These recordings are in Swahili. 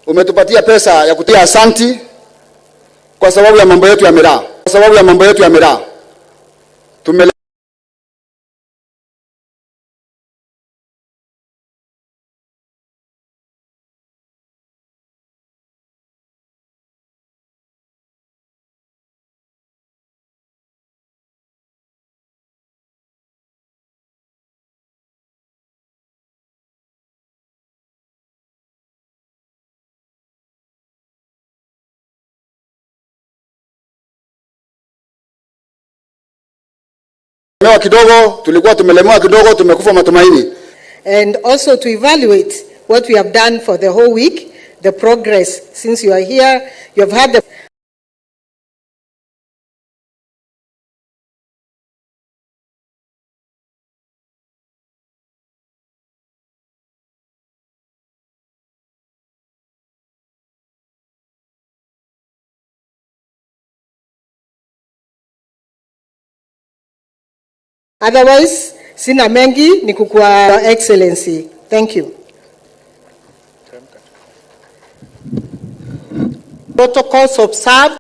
Umetupatia pesa ya kutia asanti kwa sababu ya mambo yetu ya miraa. Kwa sababu ya mambo yetu ya miraa. Tumelemewa kidogo, tumekufa matumaini. And also to evaluate what we have done for the whole week, the progress since you are here. You have had the otherwise, sina mengi ni kukua excellency. Thank you. Protocols observed.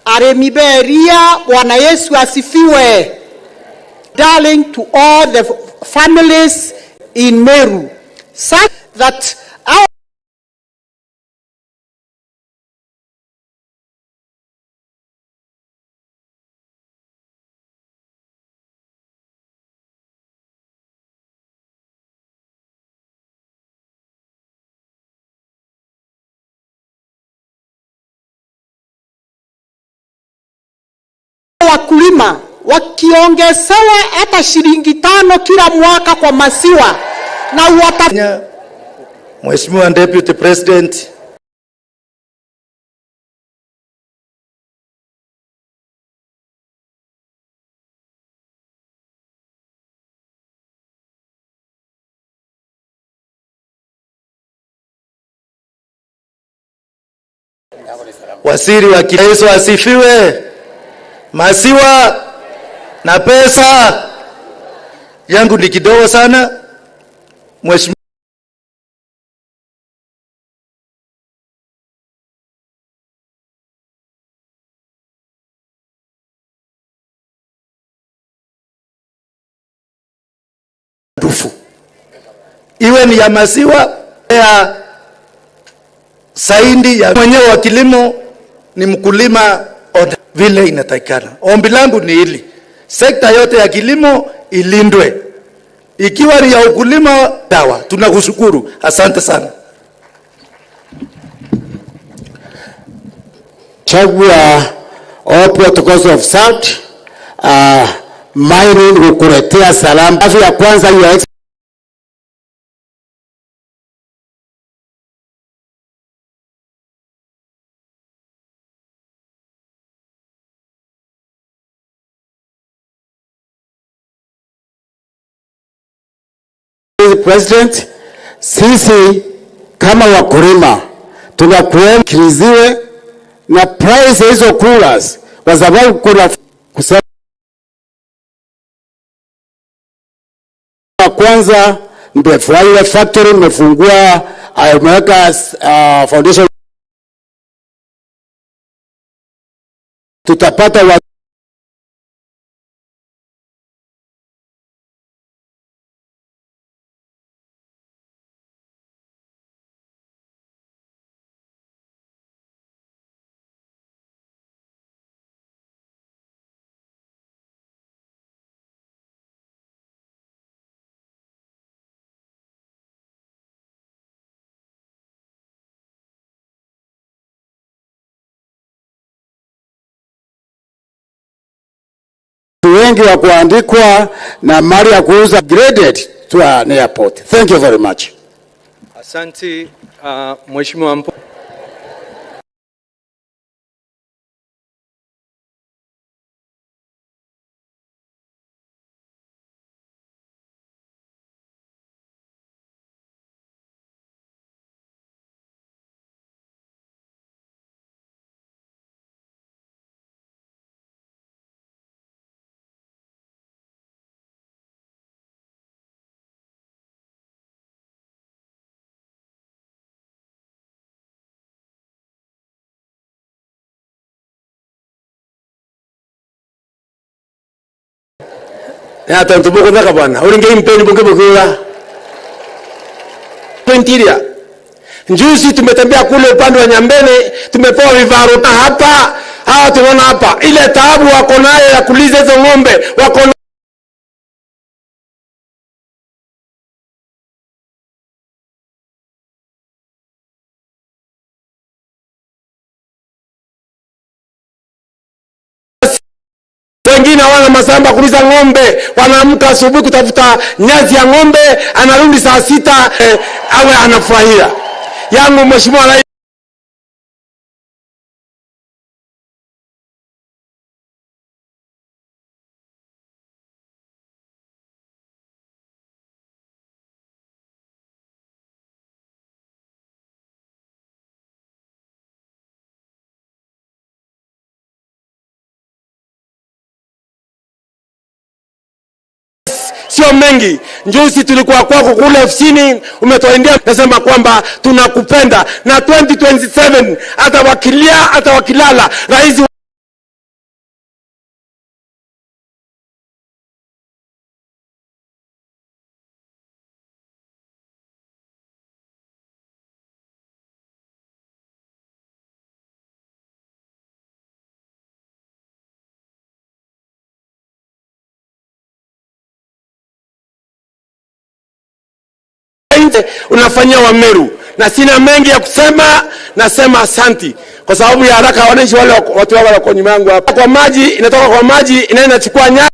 Aremiberia, Bwana Yesu asifiwe. Darling to all the families in Meru, such that our wakulima wakiongezewa hata shilingi 5 kila mwaka kwa maziwa na Mheshimiwa Deputy President, Waziri wa Kilimo asifiwe. Maziwa na pesa yangu ni kidogo sana. Mheshimiwa iwe ni ya maziwa ya saindi ya mwenyewe wa kilimo ni mkulima vile inatakikana. Ombi langu ni hili: sekta yote ya kilimo ilindwe, ikiwa ni ya ukulima dawa. Tunakushukuru, asante sana. Chagua all protocols of SALT mining kukuletea salama. Afya ya kwanza ya President, sisi kama wakulima tunakuomba kiliziwe na price hizo coolers, kwa sababu kuna kusema kwanza mbefanya factory mmefungua, ameweka foundation, tutapata wengi wa kuandikwa na mali ya kuuza graded to an airport. Thank you very much. Asante, Mheshimiwa Mpo. Ya tantubuko na kabana. Ulinge impeni buke. Interior. Njuzi tumetembea kule upande wa Nyambene, tumepewa vivaruta hapa. Hawa tunaona hapa. Ile taabu wako nayo ya kuliza hizo ng'ombe, wako wengine wana masamba kuliza ng'ombe, wanaamka asubuhi kutafuta nyasi ya ng'ombe, anarudi saa 6 awe anafurahia. Yangu Mheshimiwa Rais, sio mengi. Njuzi tulikuwa kwako kule ofisini, umetoendia nasema kwamba tunakupenda, na 2027 atawakilia atawakilala rais unafanyia Wameru, na sina mengi ya kusema. Nasema asanti kwa sababu ya haraka. Wananchi wale watu wale wako nyuma yangu hapa, kwa maji inatoka kwa maji inaenda chukua nyasi.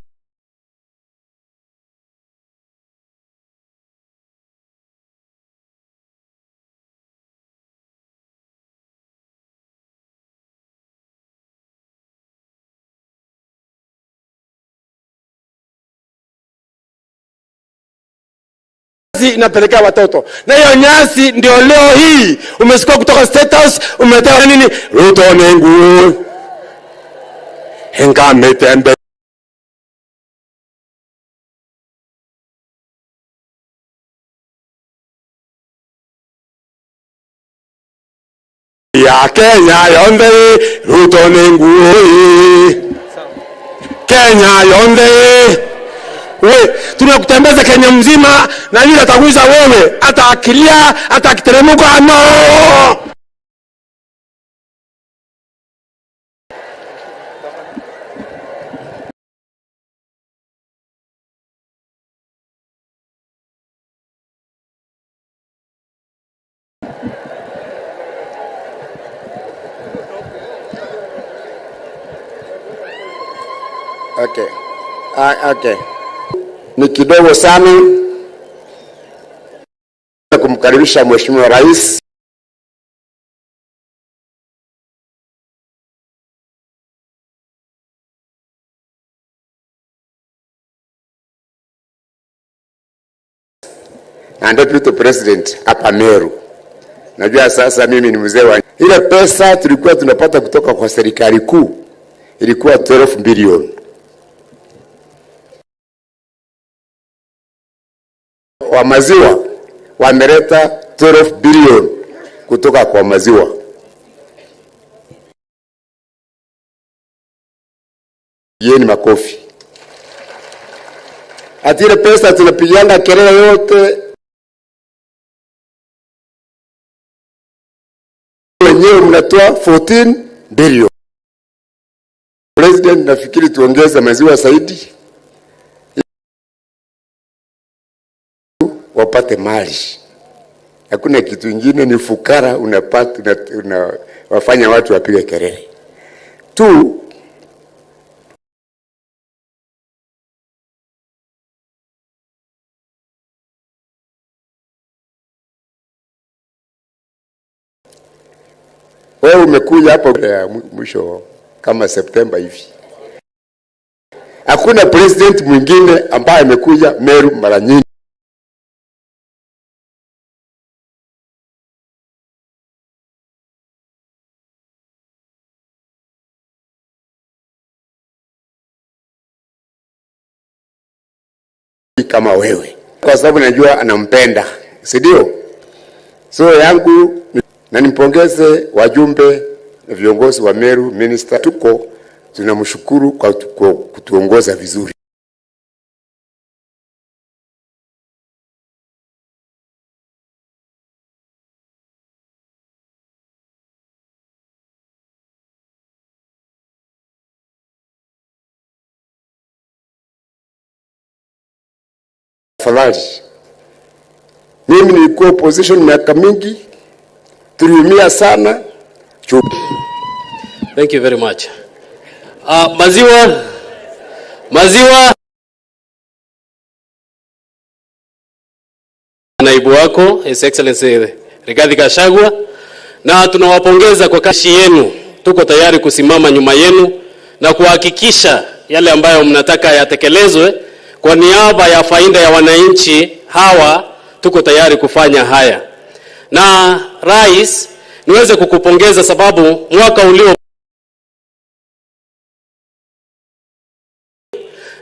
Inapelekea watoto, na hiyo nyasi ndio leo hii umesikia kutoka State House umetoa nini? Ruto nengu henga metembe ya Kenya yonde. Ruto nengu Kenya yonde. We, tunakutembeza Kenya mzima, na yule ataguza wewe, ataakilia, atakiteremuka no. Okay. Okay. Ni kidogo sana kumkaribisha Mheshimiwa Rais. Na Deputy President hapa Meru. Najua sasa mimi ni mzee wa ile pesa tulikuwa tunapata kutoka kwa serikali kuu ilikuwa 12 bilioni. Wa maziwa wameleta 12 bilioni kutoka kwa maziwa. Yeni makofi. Atile pesa tunapiganga kelele yote wenyewe mnatoa 14 bilioni. President, nafikiri tuongeze maziwa zaidi wapate mali. Hakuna kitu kingine, ni fukara unapata wafanya watu wapige kelele tu. Wewe umekuja hapo ya mwisho kama Septemba hivi. Hakuna president mwingine ambaye amekuja Meru mara nyingi. Kama wewe, kwa sababu najua anampenda, si ndio? So yangu, na nimpongeze wajumbe na viongozi wa Meru minister, tunamshukuru kwa kutuongoza vizuri. Tafadhali, mimi nilikuwa opposition miaka mingi, tuliumia sana. Thank you very much. Maziwa naibu wako His Excellency Rigathi Gachagua, na tunawapongeza kwa kazi yenu. Tuko tayari kusimama nyuma yenu na kuhakikisha yale ambayo mnataka yatekelezwe kwa niaba ya faida ya wananchi hawa. Tuko tayari kufanya haya. Na Rais, niweze kukupongeza sababu mwaka ulio,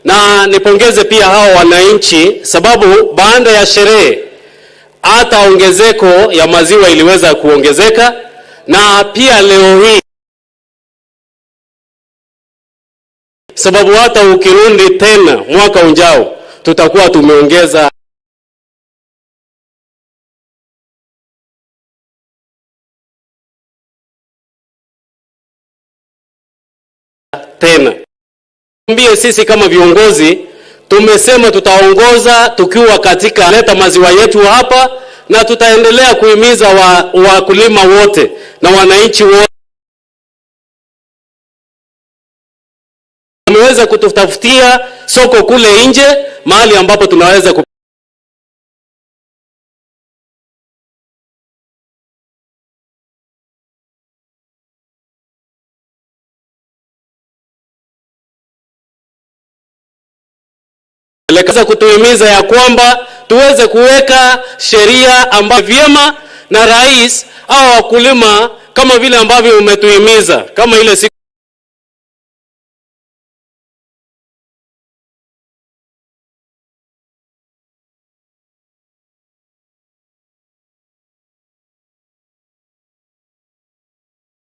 na nipongeze pia hao wananchi sababu baada ya sherehe hata ongezeko ya maziwa iliweza kuongezeka, na pia leo hii sababu hata ukirudi tena mwaka ujao tutakuwa tumeongeza tena. Mbie sisi kama viongozi tumesema tutaongoza tukiwa katika leta maziwa yetu hapa, na tutaendelea kuhimiza wakulima wote na wananchi wote wameweza kututafutia soko kule nje, mahali ambapo tunaweza kutuhimiza ya kwamba tuweze kuweka sheria ambayo vyema, na Rais au wakulima kama vile ambavyo umetuhimiza, kama ile siku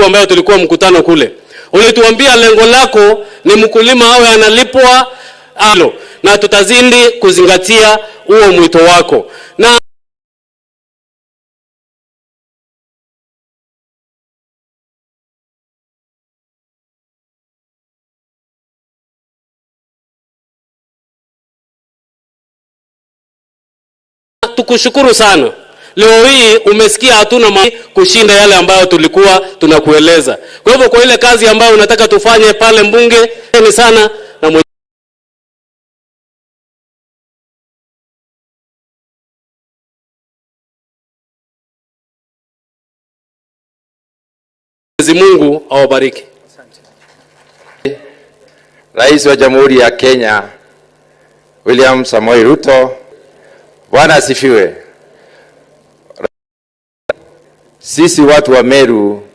ambayo tulikuwa mkutano kule, ulituambia lengo lako ni mkulima awe analipwa alo, na tutazidi kuzingatia huo mwito wako. Na tukushukuru sana. Leo hii umesikia hatuna kushinda yale ambayo tulikuwa tunakueleza. Kwa hivyo kwa ile kazi ambayo unataka tufanye pale mbunge ni sana, na Mwenyezi Mungu awabariki. Rais wa Jamhuri ya Kenya William Samoei Ruto, Bwana asifiwe. Sisi watu wa Meru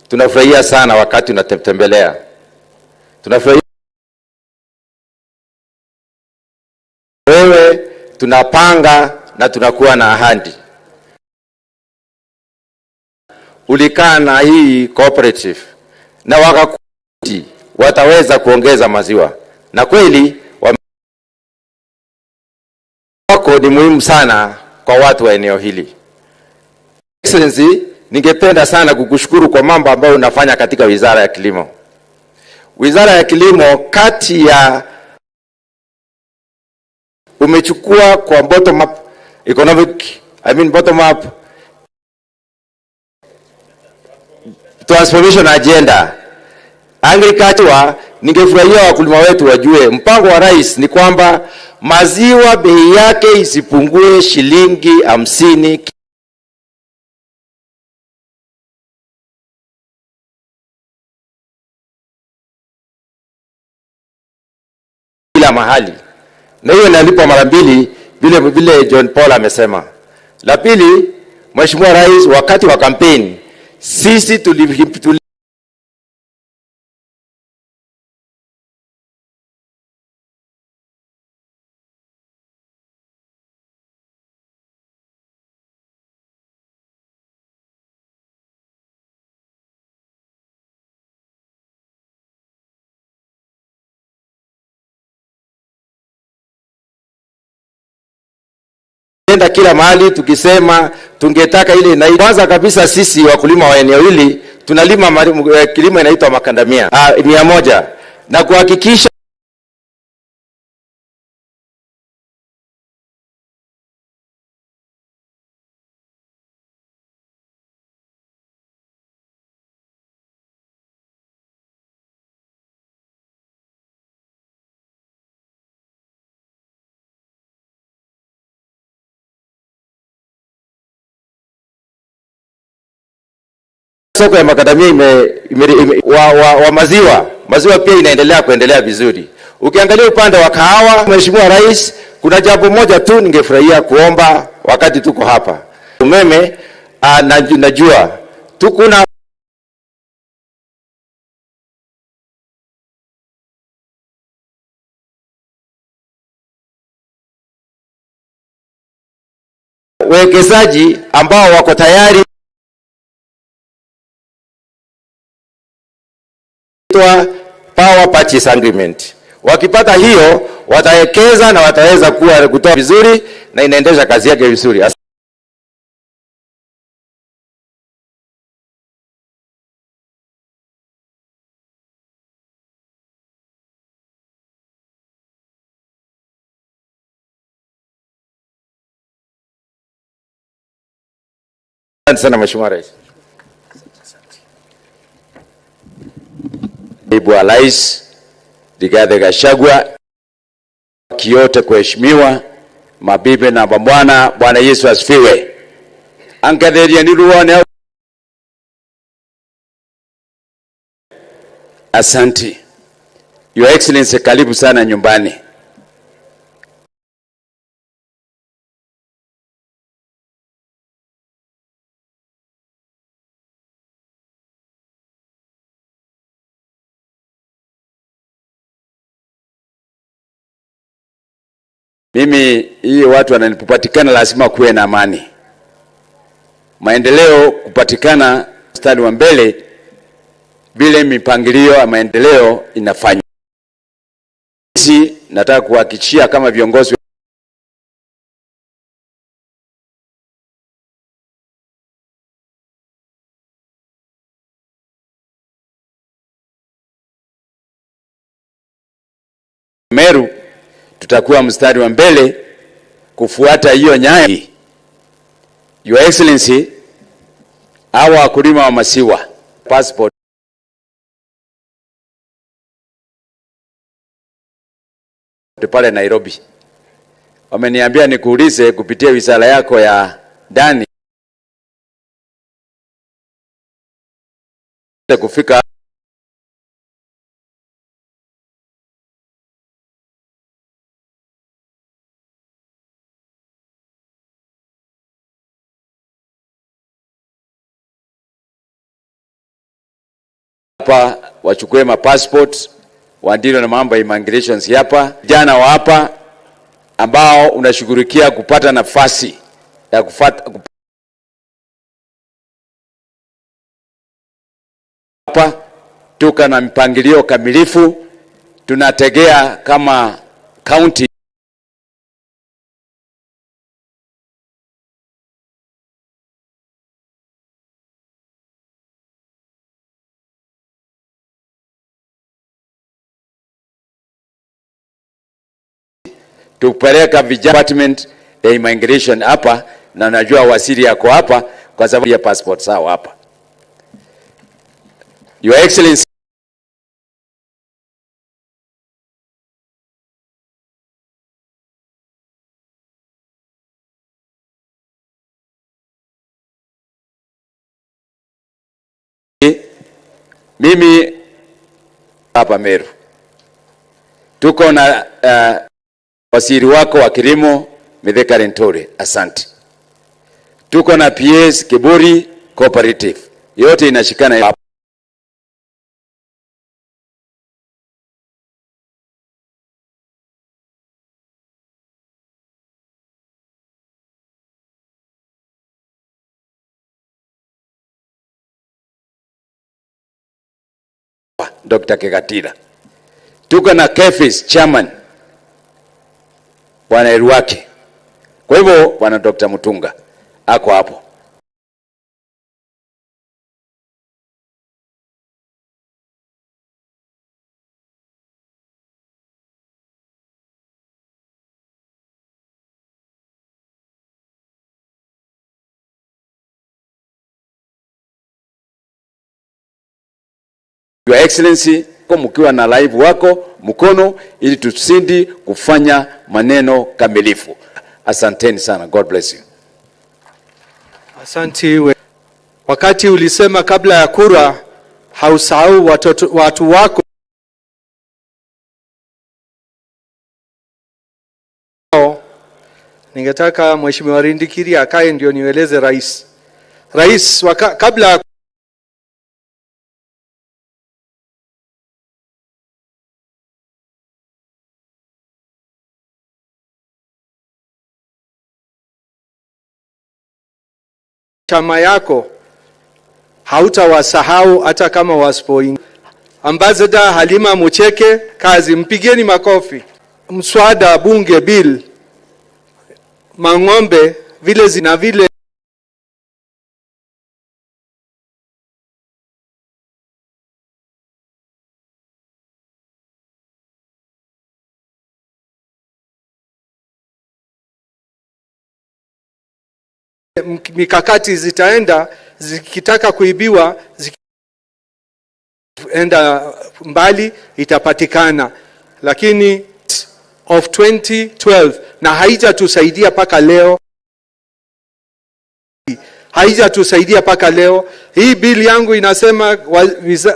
tunafurahia sana wakati unatembelea. Tunafurahia wewe, tunapanga na tunakuwa na ahadi. Ulikaa na hii cooperative na wakakuti wataweza kuongeza maziwa, na kweli wako ni muhimu sana kwa watu wa eneo hili. Excellency, ningependa sana kukushukuru kwa mambo ambayo unafanya katika Wizara ya Kilimo. Wizara ya Kilimo kati ya umechukua kwa bottom up bottom up transformation agenda agriculture. Ningefurahia wakulima wetu wajue mpango wa Rais ni kwamba maziwa bei yake isipungue shilingi 50 kila mahali, na hiyo inalipa mara mbili vile John Paul amesema. La pili, Mheshimiwa Rais, wakati wa kampeni sisi enda kila mahali tukisema tungetaka ile, na kwanza kabisa sisi wakulima wa eneo hili tunalima kilimo inaitwa makandamia 100 na kuhakikisha soko ya makadamia wa maziwa pia inaendelea kuendelea vizuri. Ukiangalia upande wa kahawa, Mheshimiwa Rais, kuna jambo moja tu ningefurahia kuomba wakati tuko hapa. Umeme najua tukuna wekezaji ambao wako tayari Power Purchase Agreement. Wakipata hiyo watawekeza na wataweza kutoa vizuri na inaendesha kazi yake vizuri. Asante sana Mheshimiwa Rais. Naibu wa Rais Rigathi Gachagua, kiote kuheshimiwa, mabibi na mabwana, Bwana Yesu asifiwe. Angatheria niruone. Asante. Your Excellency, karibu sana nyumbani. Mimi hii watu wananipatikana lazima kuwe na amani. Maendeleo kupatikana mstari wa mbele vile mipangilio ya maendeleo inafanywa. Sisi nataka kuhakikishia kama viongozi Meru tutakuwa mstari wa mbele kufuata hiyo nyayo. Your Excellency, hawa wakulima wa maziwa passport pale Nairobi wameniambia nikuulize kupitia wizara yako ya ndani kufika hapa wachukue passport waandilo na mambo ya immigrations hapa. Jana wa hapa ambao unashughulikia kupata nafasi ya hapa, tuka na mpangilio kamilifu. Tunategea kama county tupeleka department ya immigration hapa, na najua waziri yako hapa kwa sababu ya passport sawa hapa. Your Excellency, mimi hapa Meru Tuko na waziri wako wa kilimo Mithika Linturi, asante. Tuko na PS Kiburi Cooperative, yote inashikana hapo. Dr. Kegatira. Tuko na KEFIS chairman Bwana Eruwake. Kwa hivyo Bwana Dr. Mutunga ako hapo. Your Excellency, mkiwa na live wako mkono ili tusindi kufanya maneno kamilifu. Asanteni sana. God bless you. Asante. Wakati ulisema kabla ya kura hausahau watu wako, ningetaka Mheshimiwa Rindikiri akae ndio nieleze rais. Rais kabla ya chama yako hautawasahau hata kama wasipoingia. Ambassador Halima Mucheke, kazi, mpigeni makofi. Mswada bunge bill mang'ombe vile zina vile mikakati zitaenda zikitaka kuibiwa enda mbali itapatikana, lakini of 2012 na haijatusaidia paka leo, haijatusaidia paka leo. Hii bili yangu inasema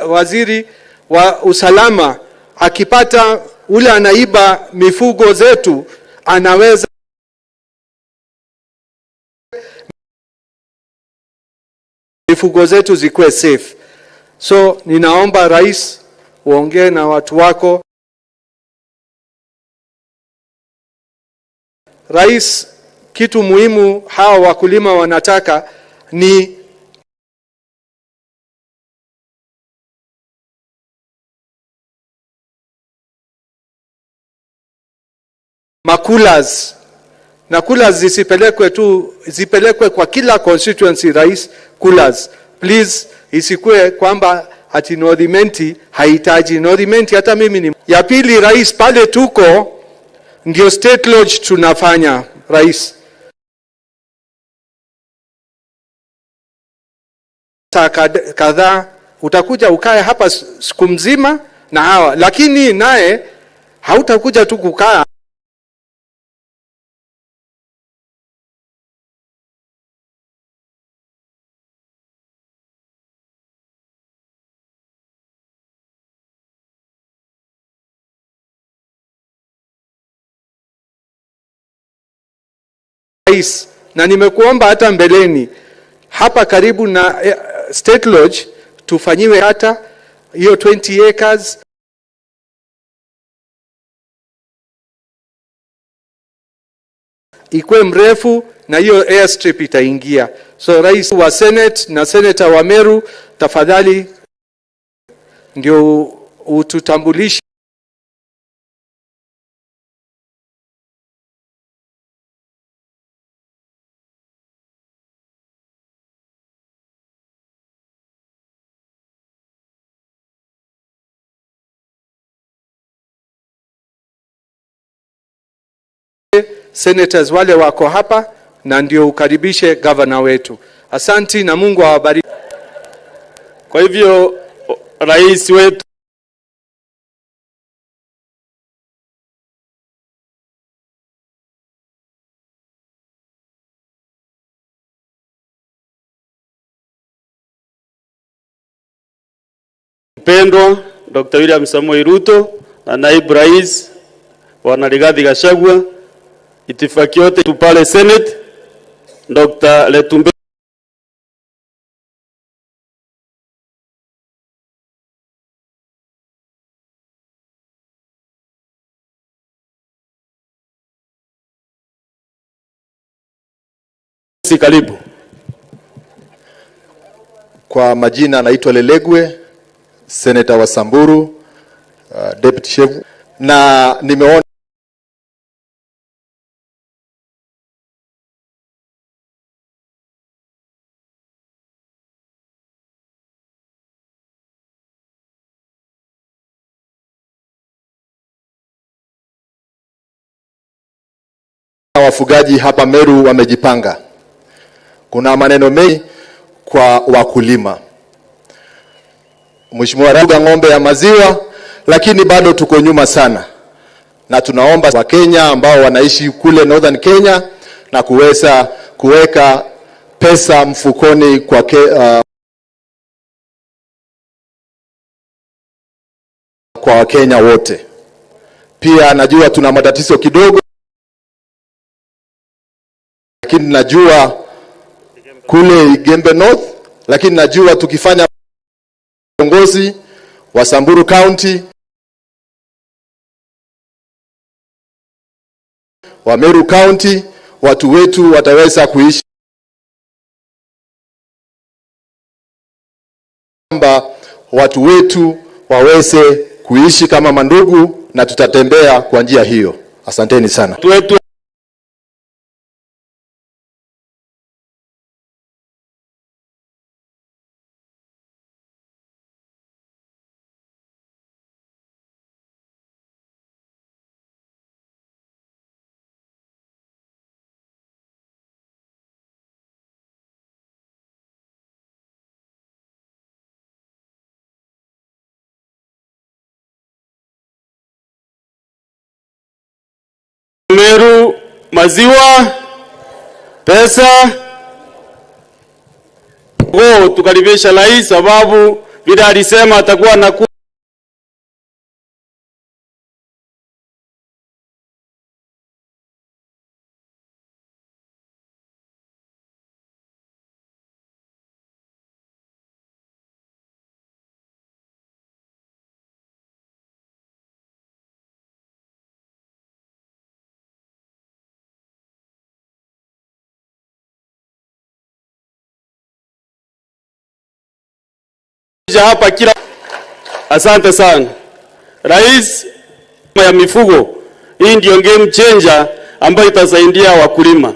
waziri wa usalama akipata ule anaiba mifugo zetu anaweza mifugo zetu zikuwe safe. So ninaomba rais uongee na watu wako. Rais, kitu muhimu hawa wakulima wanataka ni makulas. Na coolers zisipelekwe tu, zipelekwe kwa kila constituency rais, coolers. Please, isikue kwamba ati Northimenti haitaji. Northimenti hata mimi ni. Ya pili rais, pale tuko ndio state lodge tunafanya rais. Saa kadhaa utakuja ukae hapa siku mzima na hawa, lakini naye hautakuja tu kukaa. Na nimekuomba hata mbeleni hapa karibu na State Lodge tufanyiwe hata hiyo 20 acres ikuwe mrefu na hiyo airstrip itaingia. So rais wa Senate na Senator wa Meru, tafadhali ndio ututambulishe senators wale wako hapa na ndio ukaribishe governor wetu. Asanti na Mungu awabariki. Kwa hivyo rais wetu mpendwa Dr. William Samoei Ruto na naibu rais Bwana Rigathi Gachagua, itifaki yote tu pale Senate, Dr. Letumbe karibu. Kwa majina anaitwa Lelegwe, Senator wa Samburu, Deputy Chief, na nimeona wafugaji hapa Meru wamejipanga. Kuna maneno mengi kwa wakulima. Mheshimiwa Rais, ng'ombe ya maziwa, lakini bado tuko nyuma sana. Na tunaomba wa Kenya ambao wanaishi kule Northern Kenya na kuweza kuweka pesa mfukoni kwa Wakenya wote. Pia najua tuna matatizo kidogo, lakini najua kule Igembe North, lakini najua tukifanya viongozi wa Samburu County, wa Meru County, watu wetu wataweza kuishi, kwamba watu wetu waweze kuishi kama mandugu, na tutatembea kwa njia hiyo. Asanteni sana. Meru maziwa pesa tukaribisha rais, sababu vile alisema atakuwa na hapa kila. Asante sana Rais ya mifugo. Hii ndio game changer ambayo itasaidia wakulima.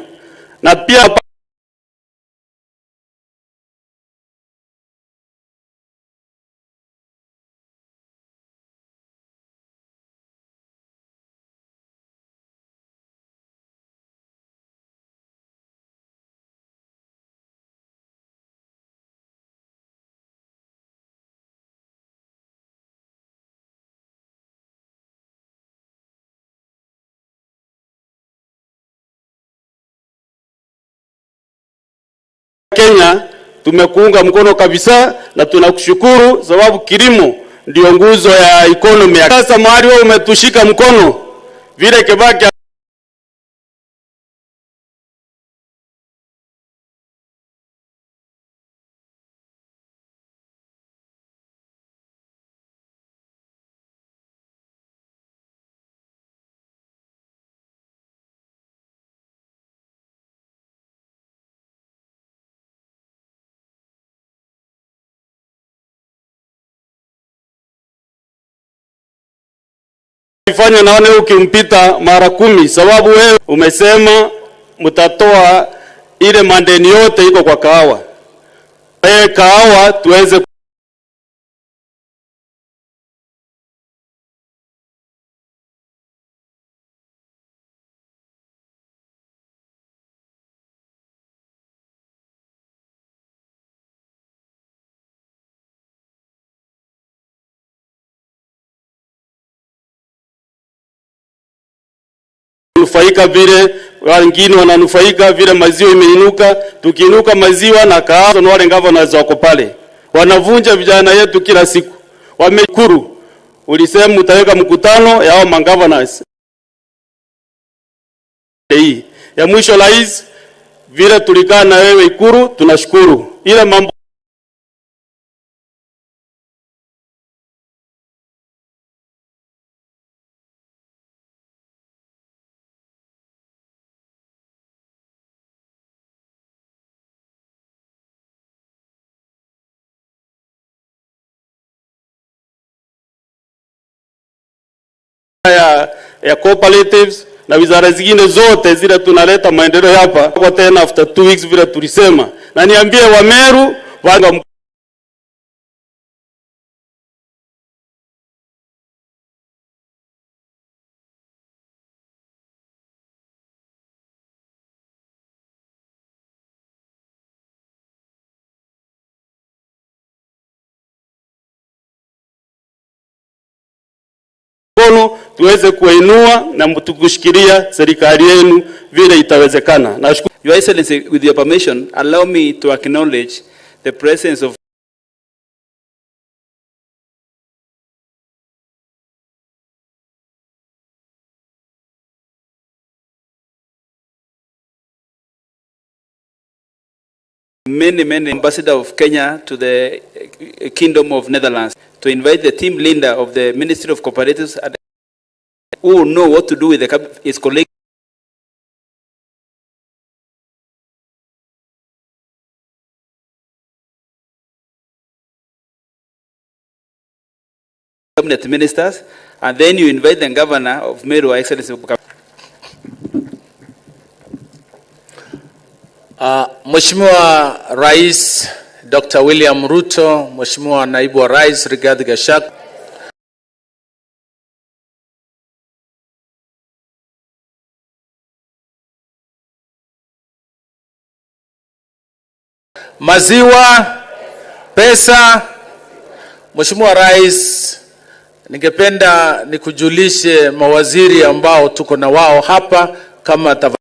Na pia Kenya tumekuunga mkono kabisa, na tunakushukuru sababu kilimo ndio nguzo ya economy. Sasa mahali wewe umetushika mkono vile Kibaki ifanya, naone ukimpita mara 10, sababu wewe umesema mtatoa ile mandeni yote iko kwa kahawa. Kahawa tuweze nufaika vile wengine wananufaika vile maziwa imeinuka. Tukiinuka maziwa na kahawa, na wale gavana wako pale wanavunja vijana yetu kila siku. Wamekuru ulisema utaweka mkutano ya hao magavana. hii. Ya mwisho rais, vile tulikaa na wewe Ikuru, tunashukuru. Ile mambo ya cooperatives na wizara zingine zote zile tunaleta maendeleo hapa kwa tena after 2 weeks vile tulisema. Na niambie Wameru wanga tuweze kuinua na tukushikilia serikali yenu vile itawezekana. Nashukuru. Your Excellency, with your permission, allow me to acknowledge the presence of many ambassador of Kenya to the Kingdom of Netherlands, to invite the team leader of the Ministry of Cooperatives who know what to do with his colleagues. Cabinet ministers, and then you invite the governor of Meru, Excellency. Mheshimiwa Rais Dr. William Ruto, Mheshimiwa Naibu wa Rais Rigathi Gachagua, maziwa, pesa. Mheshimiwa Rais, ningependa nikujulishe mawaziri ambao tuko na wao hapa, kama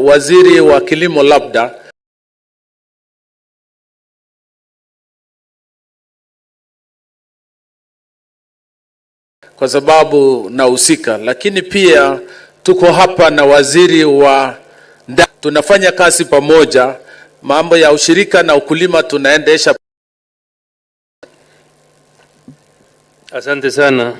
waziri wa kilimo labda kwa sababu nahusika, lakini pia tuko hapa na waziri wa tunafanya kazi pamoja, mambo ya ushirika na ukulima tunaendesha. Asante sana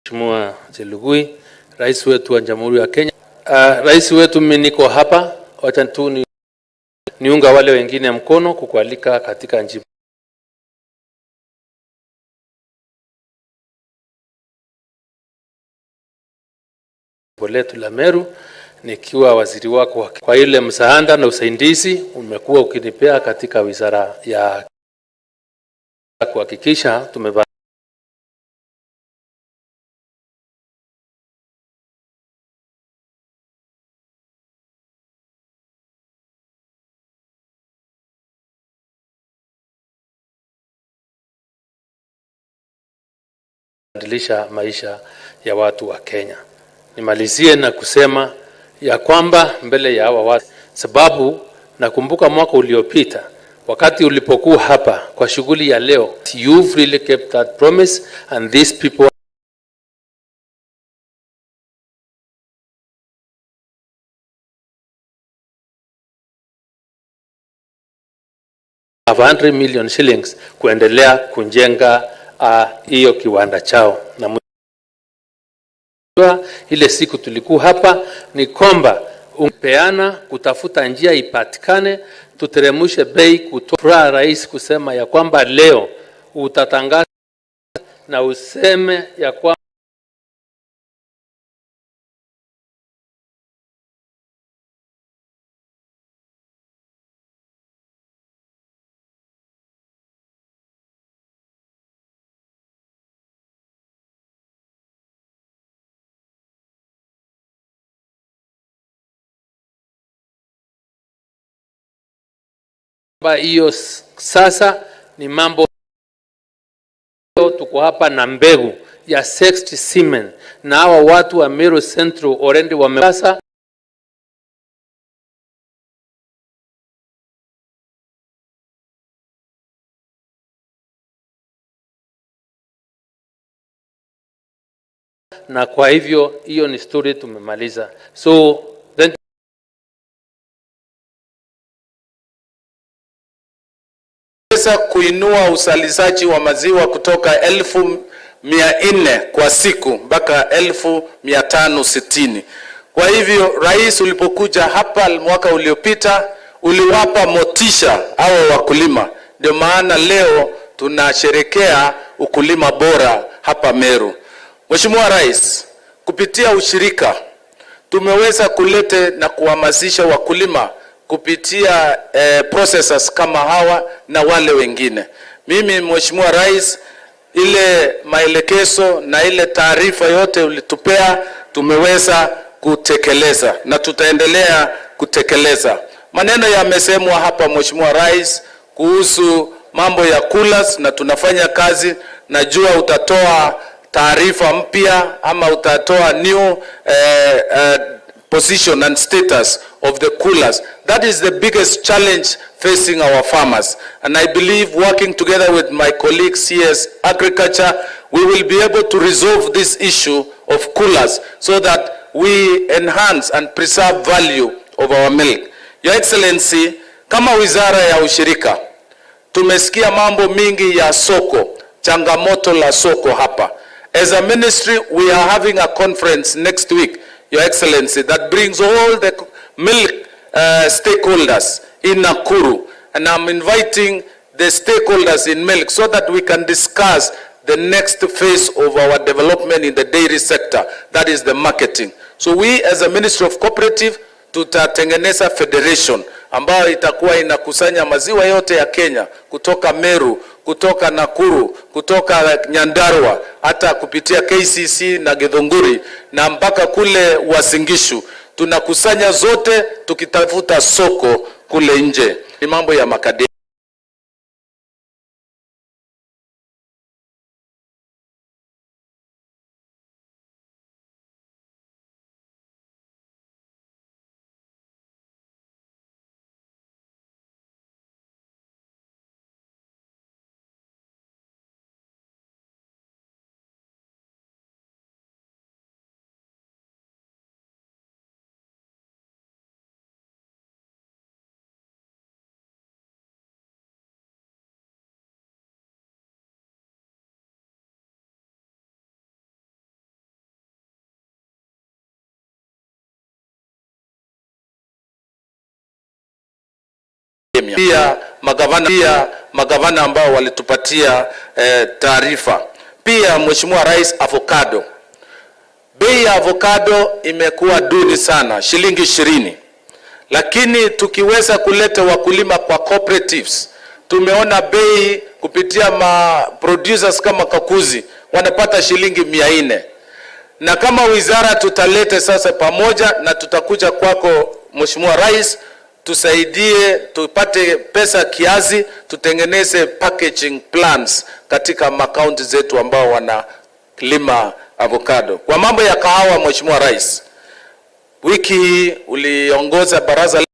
Mheshimiwa Chelugui, rais wetu wa Jamhuri ya Kenya. Rais wetu, mimi niko hapa, wacha tu niunga wale wengine mkono kukualika katika nchi letu la Meru, nikiwa waziri wako, kwa ile msaada na usaidizi umekuwa ukinipea katika wizara ya kuhakikisha tumebadilisha maisha ya watu wa Kenya. Nimalizie na kusema ya kwamba mbele ya hawa watu, sababu nakumbuka mwaka uliopita wakati ulipokuwa hapa kwa shughuli ya leo, you've really kept that promise, and these people have 100 million shillings kuendelea kujenga hiyo kiwanda chao. Na ile siku tulikuwa hapa ni kwamba umpeana kutafuta njia ipatikane, tuteremushe bei, kutoa rais kusema ya kwamba leo utatangaza na useme ya kwamba hiyo sasa ni mambo. Tuko hapa na mbegu ya Sexty Semen na hawa watu wa Meru Central already wamepasa na kwa hivyo hiyo ni story tumemaliza. So then kuinua uzalishaji wa maziwa kutoka 1400 kwa siku mpaka 1560. Kwa hivyo rais ulipokuja hapa mwaka uliopita uliwapa motisha hao wakulima. Ndio maana leo tunasherekea ukulima bora hapa Meru. Mheshimiwa Rais, kupitia ushirika tumeweza kulete na kuhamasisha wakulima kupitia processors kama hawa na wale wengine. Mimi Mheshimiwa Rais, ile maelekezo na ile taarifa yote ulitupea tumeweza kutekeleza na tutaendelea kutekeleza. Maneno yamesemwa hapa Mheshimiwa Rais kuhusu mambo ya coolers na tunafanya kazi. Najua utatoa taarifa mpya ama utatoa new position and status of the coolers. That is the biggest challenge facing our farmers. And I believe working together with my colleagues CS Agriculture, we will be able to resolve this issue of coolers so that we enhance and preserve value of our milk. Your Excellency, kama wizara ya ushirika, tumesikia mambo mingi ya soko, changamoto la soko hapa. As a ministry, we are having a conference next week, Your Excellency, that brings all the milk stakeholders in Nakuru. And I'm inviting the stakeholders in milk so that we can discuss the next phase of our development in the dairy sector, that is the marketing. So we as a Ministry of Cooperative, tutatengeneza federation ambayo itakuwa inakusanya maziwa yote ya Kenya, kutoka Meru, kutoka Nakuru, kutoka Nyandarua, hata kupitia KCC na Githunguri na mpaka kule Uasin Gishu. Tunakusanya zote tukitafuta soko kule nje. Ni mambo ya makademi. Pia magavana ambao walitupatia taarifa. Pia Mheshimiwa Rais, avocado. Bei ya avocado imekuwa duni sana, shilingi 20. Lakini tukiweza kuleta wakulima kwa cooperatives, tumeona bei kupitia producers kama Kakuzi wanapata shilingi 400. Na kama wizara tutalete sasa pamoja na tutakuja kwako Mheshimiwa Rais, tusaidie tupate pesa kiasi, tutengeneze packaging plans katika makaunti zetu ambao wanalima avocado. Kwa mambo ya kahawa, Mheshimiwa Rais, wiki hii uliongoza baraza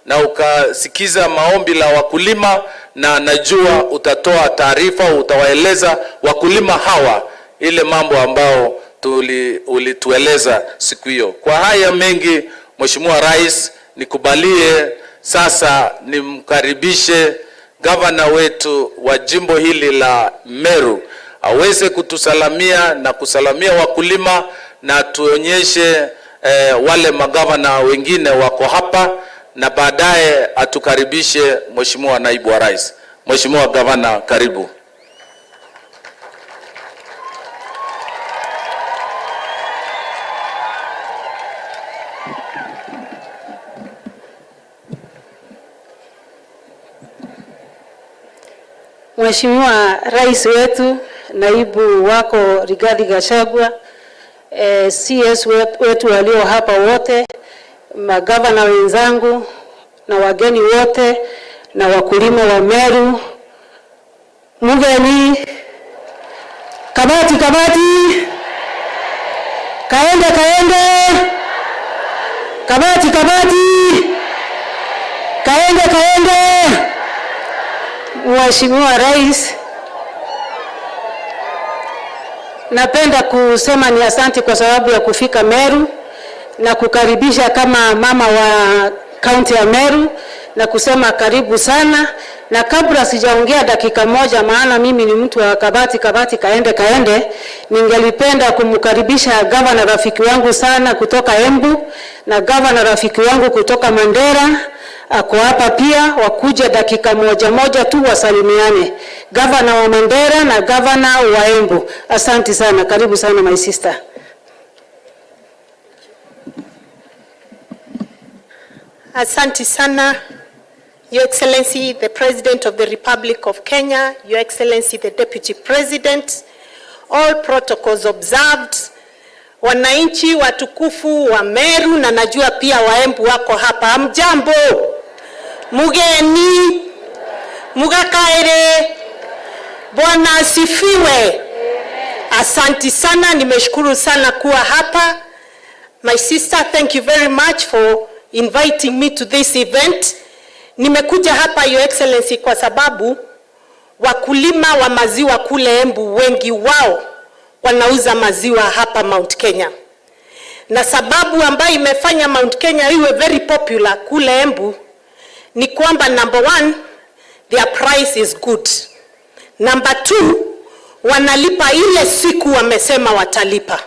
na ukasikiza maombi la wakulima, na najua utatoa taarifa, utawaeleza wakulima hawa ile mambo ambao ulitueleza siku hiyo. Kwa haya mengi, Mheshimiwa Rais, nikubalie sasa nimkaribishe gavana wetu wa jimbo hili la Meru aweze kutusalamia na kusalamia wakulima, na tuonyeshe wale magavana wengine wako hapa, na baadaye atukaribishe Mheshimiwa Naibu wa Rais. Mheshimiwa Gavana, karibu. Mheshimiwa Rais wetu, naibu wako Rigathi Gachagua, CS wetu walio hapa wote, magavana wenzangu na wageni wote na wakulima wa Meru, mugeni Kabati kaende Kabati kaende. Mheshimiwa Rais, napenda kusema ni asante kwa sababu ya kufika Meru na kukaribisha kama mama wa kaunti ya Meru na kusema karibu sana. Na kabla sijaongea dakika moja, maana mimi ni mtu wa Kabati kaende, ningelipenda kumkaribisha gavana rafiki wangu sana kutoka Embu na gavana rafiki wangu kutoka Mandera ako hapa pia, wakuje dakika moja tu wasalimiane, gavana wa Mandera na gavana wa Embu. Asante sana, karibu sana my sister. Asante sana, Your Excellency, the President of the Republic of Kenya, Your Excellency, the Deputy President, all protocols observed, wananchi watukufu wa Meru na najua pia wa Embu wako hapa. Mjambo, mugeni, mugakaere, Bwana asifiwe. Asante sana, nimeshukuru sana kuwa hapa. My sister, thank you very much for inviting me to this event. Nimekuja hapa Your Excellency kwa sababu wakulima wa maziwa kule Embu wengi wao wanauza maziwa hapa Mount Kenya. Na sababu ambayo imefanya Mount Kenya iwe very popular kule Embu ni kwamba number 1, their price is good. Number 2, wanalipa ile siku wamesema watalipa.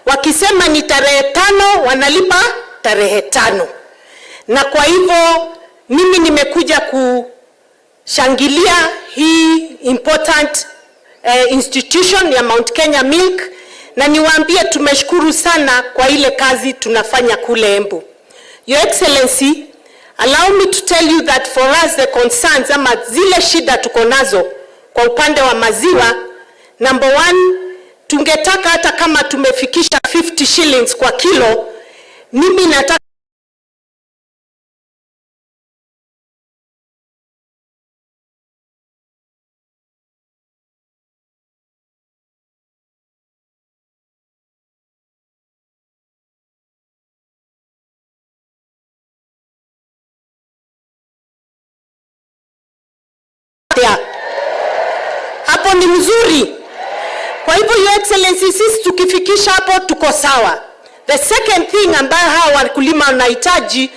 Wakisema ni tarehe 5, wanalipa tarehe 5. Na kwa hivyo mimi nimekuja kushangilia hii important institution ya Mount Kenya Milk, na niwaambie tumeshukuru sana kwa ile kazi tunafanya kule Embu. Your Excellency, allow me to tell you that for us the concerns ama zile shida tuko nazo kwa upande wa maziwa, number 1, tungetaka hata kama tumefikisha 50 shillings kwa kilo, mimi nataka hapo ni mzuri. Kwa hivyo Your Excellency, sisi tukifikisha hapo tuko sawa. The second thing ambayo hawa wakulima wanahitaji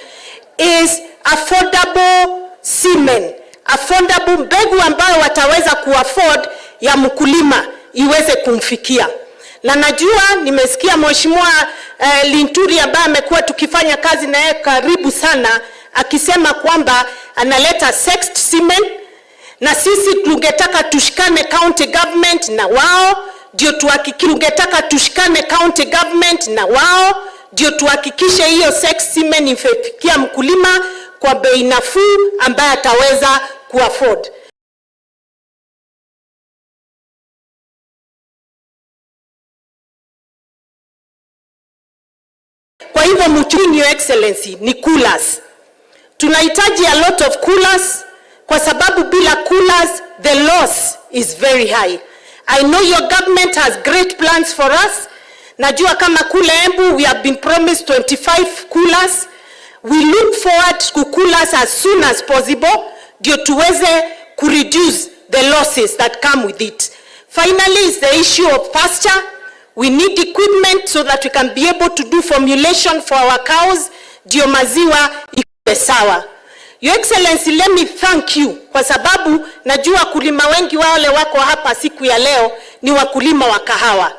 is affordable semen, affordable mbegu ambayo wataweza kuafford ya mkulima iweze kumfikia. Na najua nimesikia Mheshimiwa Linturi ambaye amekuwa tukifanya kazi na yeye karibu sana akisema kwamba analeta sexed semen, na sisi tungetaka tushikane county government na wao ndio tuhakikishe hiyo sex semen ifikia mkulima kwa bei nafuu ambaye ataweza kuafford. Kwa hivyo mchini Your Excellency ni coolers. Tunahitaji a lot of coolers kwa sababu bila coolers the loss is very high. I know your government has great plans for us. Najua kama kule Embu we have been promised 25 coolers. We look forward to coolers as soon as possible ndio tuweze reduce the losses that come with it. Finally is the issue of pasture. We need equipment so that we can be able to do formulation for our cows ndio maziwa iwe sawa. Your Excellency, let me thank you kwa sababu najua wakulima wengi wale wako hapa siku ya leo ni wakulima wa kahawa.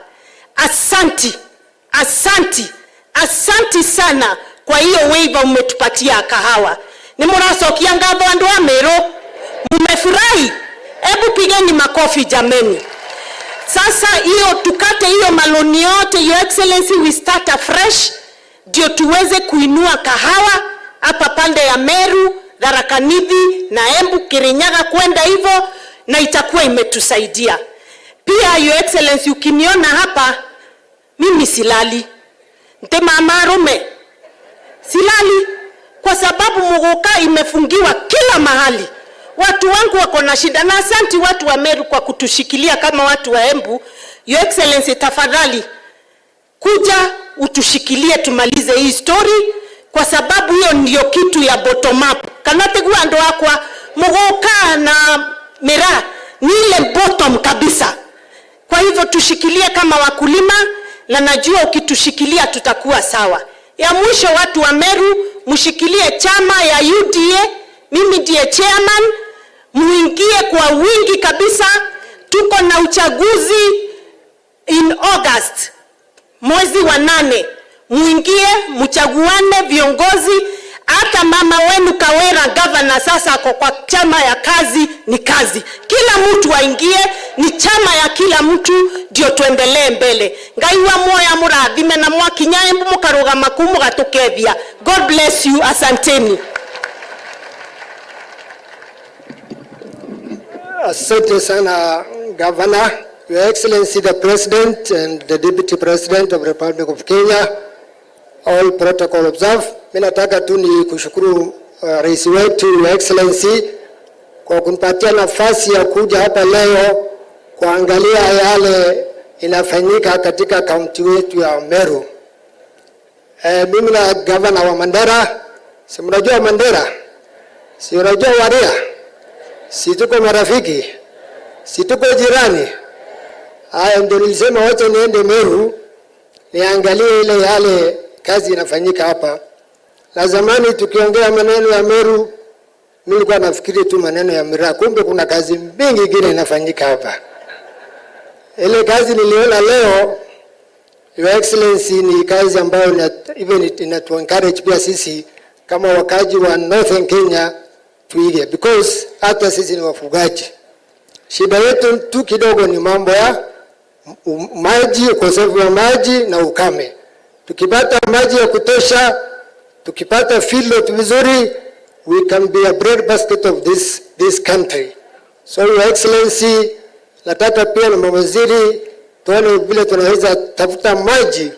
Asanti sana kwa hiyo waiver umetupatia kahawa. Ni murasokia ngatho andu a Meru, mmefurahi? Hebu pigeni makofi jameni. Sasa hiyo tukate hiyo maloni yote Your Excellency, we start afresh ndio tuweze kuinua kahawa hapa pande ya Meru, Tharaka Nithi na Embu, Kirinyaga kwenda hivyo, na itakuwa imetusaidia. Pia Your Excellency, ukiniona hapa mimi silali. Ntema marume silali kwa sababu muguka imefungiwa kila mahali. watu wangu wako na shida. Na asante watu wa Meru kwa kutushikilia kama watu wa Embu. Your Excellency, tafadhali kuja utushikilie tumalize hii story, kwa sababu hiyo ndio kitu ya bottom up. Kanategua ndo akwa mugoka na mera ni ile bottom kabisa. Kwa hivyo tushikilie kama wakulima, na najua ukitushikilia tutakuwa sawa. Ya mwisho, watu wa Meru, mshikilie chama ya UDA. Mimi ndiye chairman, muingie kwa wingi kabisa. Tuko na uchaguzi in August, mwezi wa 8. Muingie, mchaguane viongozi. Hata mama wenu Kawera governor sasa ako kwa chama ya kazi ni kazi. Kila mtu waingie, ni chama ya kila mtu, ndio tuendelee mbele. Ngai wa moya murathime na mwakinya Embu mukarugama kumugatukethia. God bless you. Asanteni. Asante sana Governor. Your Excellency the President and the Deputy President of the Republic of Kenya, all protocol observed. Mimi nataka tu ni kushukuru rais wetu Your Excellency kwa kunipatia nafasi ya kuja hapa leo kuangalia yale inafanyika katika kaunti yetu ya Meru. Mimi na Governor wa Mandera, si mnajua Mandera? Si unajua Waria? Si tuko marafiki? Si tuko jirani? Haya ndio nilisema wacha niende Meru niangalie ile yale kazi inafanyika hapa. Na zamani tukiongea maneno ya Meru, mimi nilikuwa nafikiri tu maneno ya miraa, kumbe kuna kazi mingi nyingine inafanyika hapa. Ile kazi niliona leo, Your Excellency, ni kazi ambayo even inatu encourage pia sisi kama wakaji wa Northern Kenya tuige, because hata sisi ni wafugaji. Shida yetu tu kidogo ni mambo ya maji, ukosefu wa maji na ukame. Tukipata maji ya kutosha, tukipata field vizuri, we can be a breadbasket of this country. So Your Excellency, nataka pia na mawaziri tuone vile tunaweza tafuta maji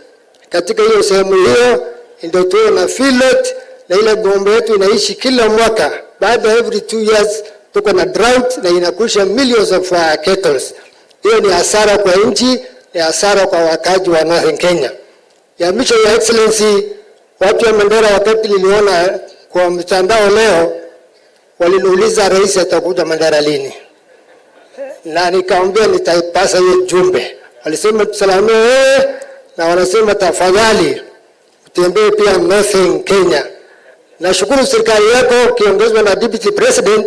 katika hiyo sehemu hiyo, ndio tuwe na field, na ile ng'ombe yetu inaishi kila mwaka. Baada every 2 years tuko na drought na inakusha millions of cattle. Hiyo ni hasara kwa nchi, ni hasara kwa wakaji wa Northern Kenya. Ya mwisho, Your Excellency, watu wa Mandera wakati niliona kwa mtandao leo waliniuliza rais atakuja Mandera lini, na nikaambia nitaipasa hiyo jumbe. Walisema tusalamie wewe, na wanasema tafadhali utembee pia Northern Kenya. Nashukuru serikali yako kiongozwa na Deputy President.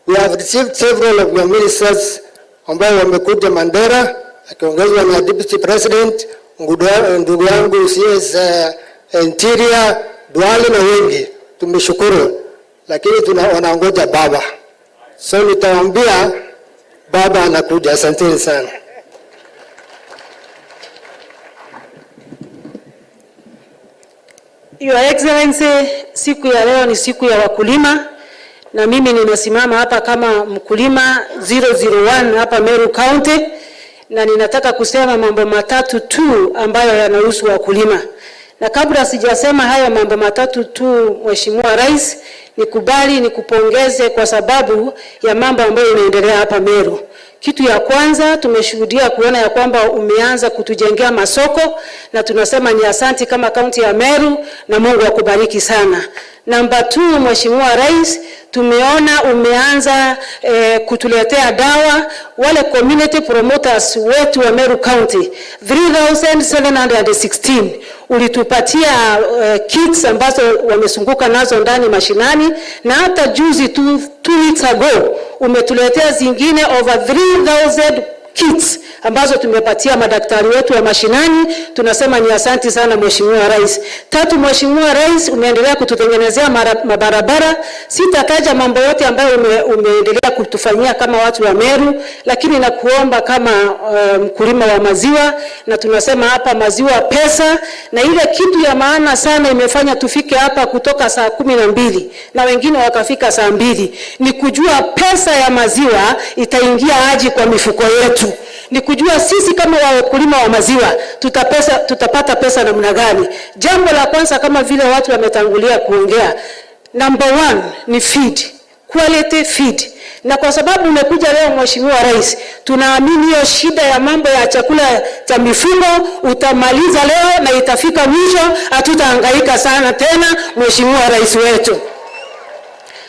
We have received several of your ministers ambao wamekuja Mandera akiongozwa na Deputy President, ndugu yangu CS Interior Duale na wengi. Tumeshukuru, lakini wanaongoja baba. So nitawaambia baba anakuja. Asanteni sana. Your Excellency, siku ya leo ni siku ya wakulima, na mimi ninasimama hapa kama mkulima 001 hapa Meru County, na ninataka kusema mambo matatu tu ambayo yanahusu wakulima. Na kabla sijasema hayo mambo matatu tu, Mheshimiwa Rais, nikubali nikupongeze kwa sababu ya mambo ambayo inaendelea hapa Meru. Kitu ya kwanza, tumeshuhudia kuona ya kwamba umeanza kutujengea masoko, na tunasema ni asanti kama kaunti ya Meru, na Mungu akubariki sana. Namba 2, Mheshimiwa Rais, tumeona umeanza kutuletea dawa wale community promoters wetu wa Meru County 3716 ulitupatia kits ambazo wamesunguka nazo ndani mashinani, na hata juzi 2 weeks ago umetuletea zingine over 3000 kits ambazo tumepatia madaktari wetu wa mashinani. Tunasema ni asanti sana Mheshimiwa Rais. 3, Mheshimiwa Rais, umeendelea kututengenezea mabarabara. Sitataja mambo yote ambayo umeendelea kutufanyia kama watu wa Meru, lakini nakuomba kama mkulima wa maziwa, na tunasema hapa maziwa pesa, na ile kitu ya maana sana imefanya tufike hapa kutoka saa 12 na wengine wakafika saa 2, ni kujua pesa ya maziwa itaingia aje kwa mifuko yetu. Ni kujua sisi kama wakulima wa maziwa tutapata pesa namna gani. Jambo la kwanza, kama vile watu wametangulia kuongea, number 1 ni feed. quality feed. Na kwa sababu umekuja leo Mheshimiwa Rais, tunaamini hiyo shida ya mambo ya chakula cha mifugo utamaliza leo na itafika mwisho, hatutahangaika sana tena Mheshimiwa Rais wetu.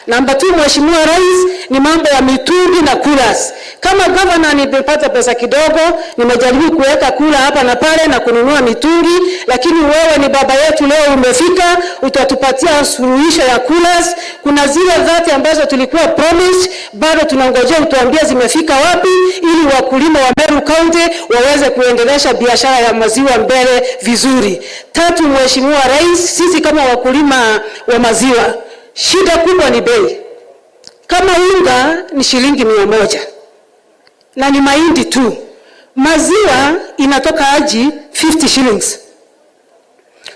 Namba 2, Mheshimiwa Rais, ni mambo ya mitungi na coolers. Kama governor nimepata pesa kidogo, nimejaribu kuweka kula hapa na pale na kununua mitungi, lakini wewe ni baba yetu, leo umefika, utatupatia suluhisho ya coolers. Kuna zile dhati ambazo tulikuwa promised, bado tunangojea utuambie zimefika wapi, ili wakulima wa Meru County waweze kuendelesha biashara ya maziwa mbele vizuri. 3, Mheshimiwa Rais, sisi kama wakulima wa maziwa, shida kubwa ni bei. Kama unga ni shilingi 100 na ni mahindi tu, maziwa inatoka aji 50 shillings.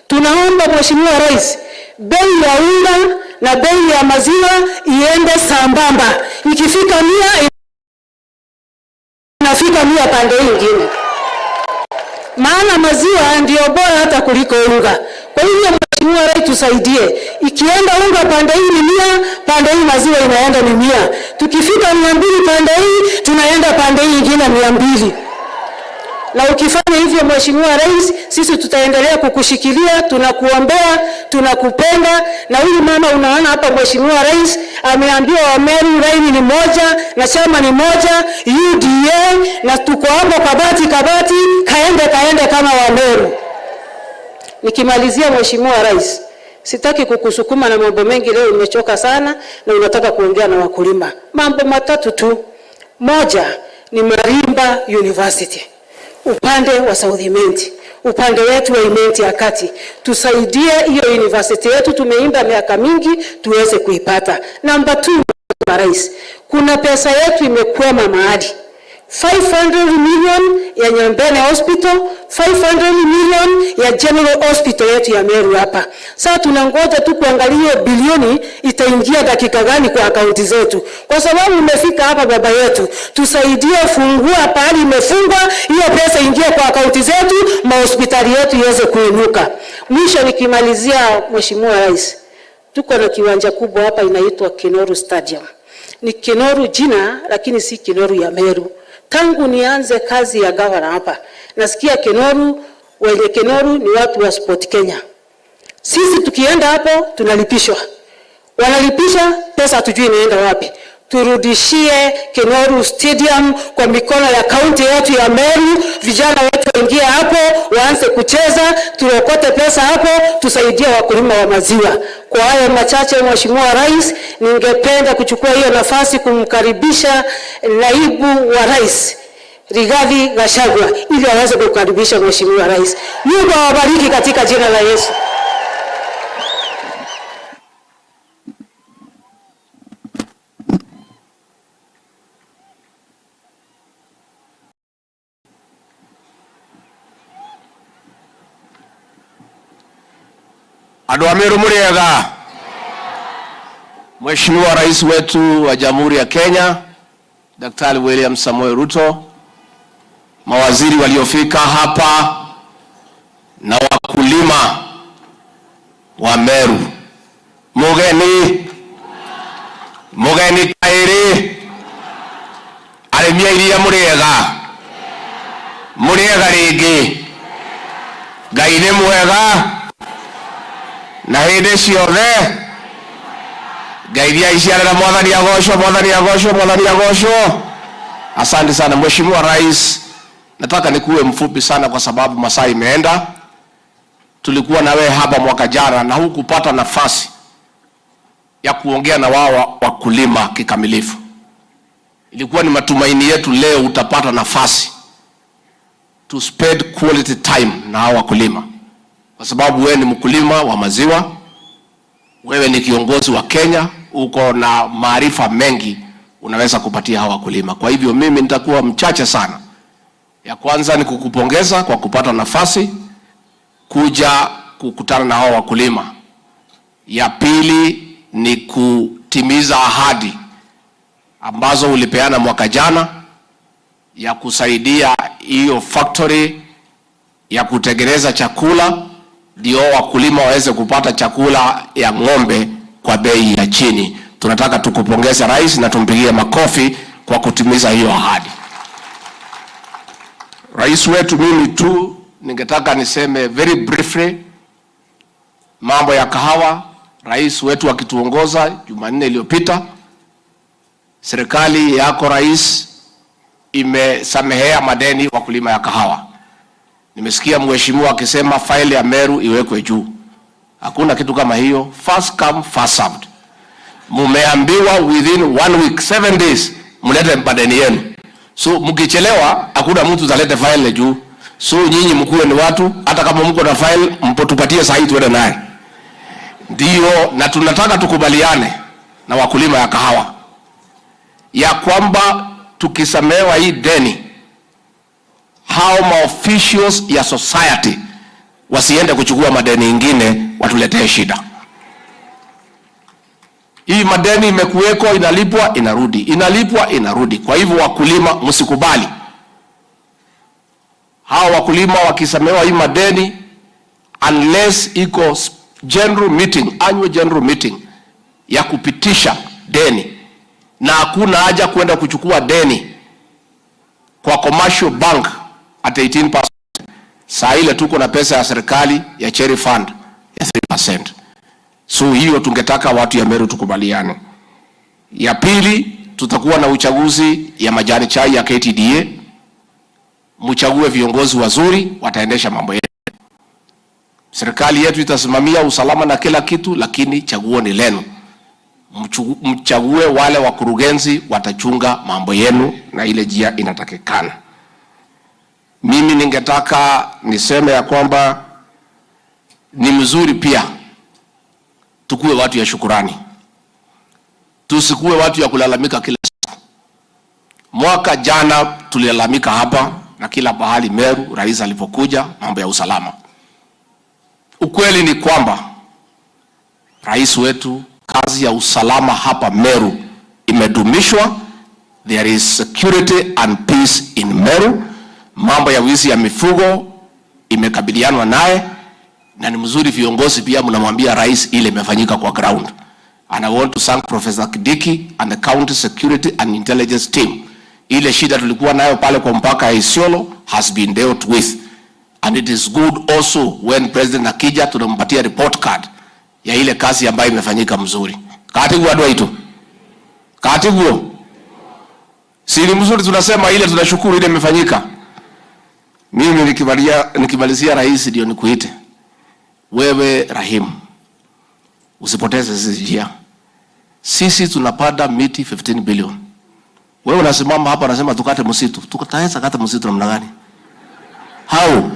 Tunaomba Mheshimiwa Rais, bei ya unga na bei ya maziwa iende sambamba. Ikifika 100 inafika 100 pande nyingine, maana maziwa ndio bora hata kuliko unga. Kwa hivyo Mheshimiwa Rais, tusaidie. Ikienda unga pande hii ni 100, pande hii maziwa inaenda ni 100. Tukifika 200 pande hii, tunaenda pande hii nyingine 200. Na ukifanya hivyo Mheshimiwa Rais, sisi tutaendelea kukushikilia, tunakuombea, tunakupenda. Na huyu mama unaona hapa Mheshimiwa Rais ameambiwa Wameru laini ni moja na chama ni moja, UDA, na tuko hapo kabati kaende kama Wameru. Nikimalizia Mheshimiwa Rais, sitaki kukusukuma na mambo mengi leo, umechoka sana na unataka kuongea na wakulima. Mambo matatu tu. Moja ni Marimba University, upande wa South Imenti, upande wetu wa Imenti ya kati. Tusaidie hiyo university yetu, tumeimba miaka mingi tuweze kuipata. Namba 2, Rais, kuna pesa yetu imekwama mahali. 500 million ya Nyambene Hospital, 500 million ya General Hospital yetu ya Meru hapa. Sasa tunangoja tu kuangalia bilioni itaingia dakika gani kwa akaunti zetu. Kwa sababu umefika hapa baba yetu, tusaidie, fungua pahali imefungwa, hiyo pesa ingie kwa akaunti zetu, mahospitali yetu iweze kuinuka. Mwisho nikimalizia Mheshimiwa Rais, tuko na kiwanja kubwa hapa inaitwa Kinoru Stadium. Ni Kinoru jina, lakini si Kinoru ya Meru. Tangu nianze kazi ya gavana hapa, nasikia Kinoru, wenye Kinoru ni watu wa Sport Kenya. Sisi tukienda hapo tunalipishwa. Wanalipisha pesa hatujui inaenda wapi. Turudishie Kinoru Stadium kwa mikono ya kaunti yetu ya Meru. Vijana wetu waingie hapo, waanze kucheza, tuokote pesa hapo, tusaidie wakulima wa maziwa. Kwa hayo machache Mheshimiwa Rais, ningependa kuchukua hiyo nafasi kumkaribisha naibu wa Rais Rigathi Gachagua ili aweze kukaribisha Mheshimiwa Rais. Mungu awabariki katika jina la Yesu. Andũ a Meru mũrĩega. Mheshimiwa Rais wetu wa Jamhuri ya Kenya Daktari William Samoei Ruto, mawaziri waliofika hapa na wakulima wa Meru, mugeni kairi arĩmi a iria mũrĩega rĩngĩ, Ngai nĩ mwega na hĩndĩ ciothe. Ngai aiciarĩra Mwathani agocwo. Asante sana Mheshimiwa Rais, nataka nikuwe mfupi sana kwa sababu masaa imeenda. Tulikuwa na wewe hapa mwaka jana na hukupata nafasi ya kuongea na wao wakulima kikamilifu. Ilikuwa ni matumaini yetu leo utapata nafasi to spend quality time na hao wakulima, kwa sababu wewe ni mkulima wa maziwa, wewe ni kiongozi wa Kenya, uko na maarifa mengi unaweza kupatia hawa wakulima. Kwa hivyo mimi nitakuwa mchache sana. Ya kwanza ni kukupongeza kwa kupata nafasi kuja kukutana na hawa wakulima. Ya pili ni kutimiza ahadi ambazo ulipeana mwaka jana ya kusaidia hiyo factory ya kutengeneza chakula ndio wakulima waweze kupata chakula ya ng'ombe kwa bei ya chini. tunataka tukupongeze rais na tumpigie makofi kwa kutimiza hiyo ahadi. Rais wetu, mimi tu ningetaka niseme very briefly mambo ya kahawa. Rais wetu akituongoza Jumanne iliyopita, serikali yako rais imesamehea madeni wakulima ya kahawa. Nimesikia mheshimiwa akisema faili ya Meru iwekwe juu. Hakuna kitu kama hiyo. First come first served. Mumeambiwa within 1 week 7 days mlete madeni yenu. So mkichelewa hakuna mtu zalete file juu. So nyinyi mkuwe ni watu, hata kama mko na file mpotupatie sahihi tuende naye. Ndio, na tunataka tukubaliane na wakulima ya kahawa ya kwamba tukisamehewa hii deni, hao maofficials ya society wasiende kuchukua madeni ingine watuletee shida. Hii madeni imekuweko, inalipwa inarudi, inalipwa inarudi. Kwa hivyo wakulima msikubali hao wakulima wakisamehewa hii madeni unless iko general meeting, annual general meeting ya kupitisha deni, na hakuna haja kwenda kuchukua deni kwa commercial bank at 18%. Saa ile tuko na pesa ya serikali ya cherry fund ya 3%. So hiyo tungetaka watu ya Meru tukubaliane. Ya pili, tutakuwa na uchaguzi ya majani chai ya KTDA. Mchague viongozi wazuri wataendesha mambo yetu. Serikali yetu itasimamia usalama na kila kitu, lakini chaguo ni lenu. Mchague wale wakurugenzi watachunga mambo yenu na ile njia inatakikana. Mimi ningetaka niseme ya kwamba ni mzuri pia tukue watu ya shukurani. Tusikue watu ya kulalamika kila siku. Mwaka jana tulilalamika hapa na kila bahali Meru rais alipokuja mambo ya usalama. Ukweli ni kwamba rais wetu, kazi ya usalama hapa Meru imedumishwa. There is security and peace in Meru. Mambo ya wizi ya mifugo imekabilianwa naye, na ni mzuri viongozi pia mnamwambia rais ile imefanyika kwa ground. And I want to thank Professor Kidiki and the county security and intelligence team. Ile shida tulikuwa nayo pale kwa mpaka ya Isiolo has been dealt with. And it is good also when President akija tunampatia report card ya ile kazi ambayo imefanyika mzuri. Katibu adwa ito. Katibu. Si ni mzuri tunasema ile tunashukuru ile imefanyika. Mimi nikimalizia rais ndio nikuite. Wewe Rahim, usipoteze sisi njia. Sisi tunapanda miti 15 billion. Wewe unasimama hapa unasema tukate msitu. Tukataweza kata msitu namna gani? How?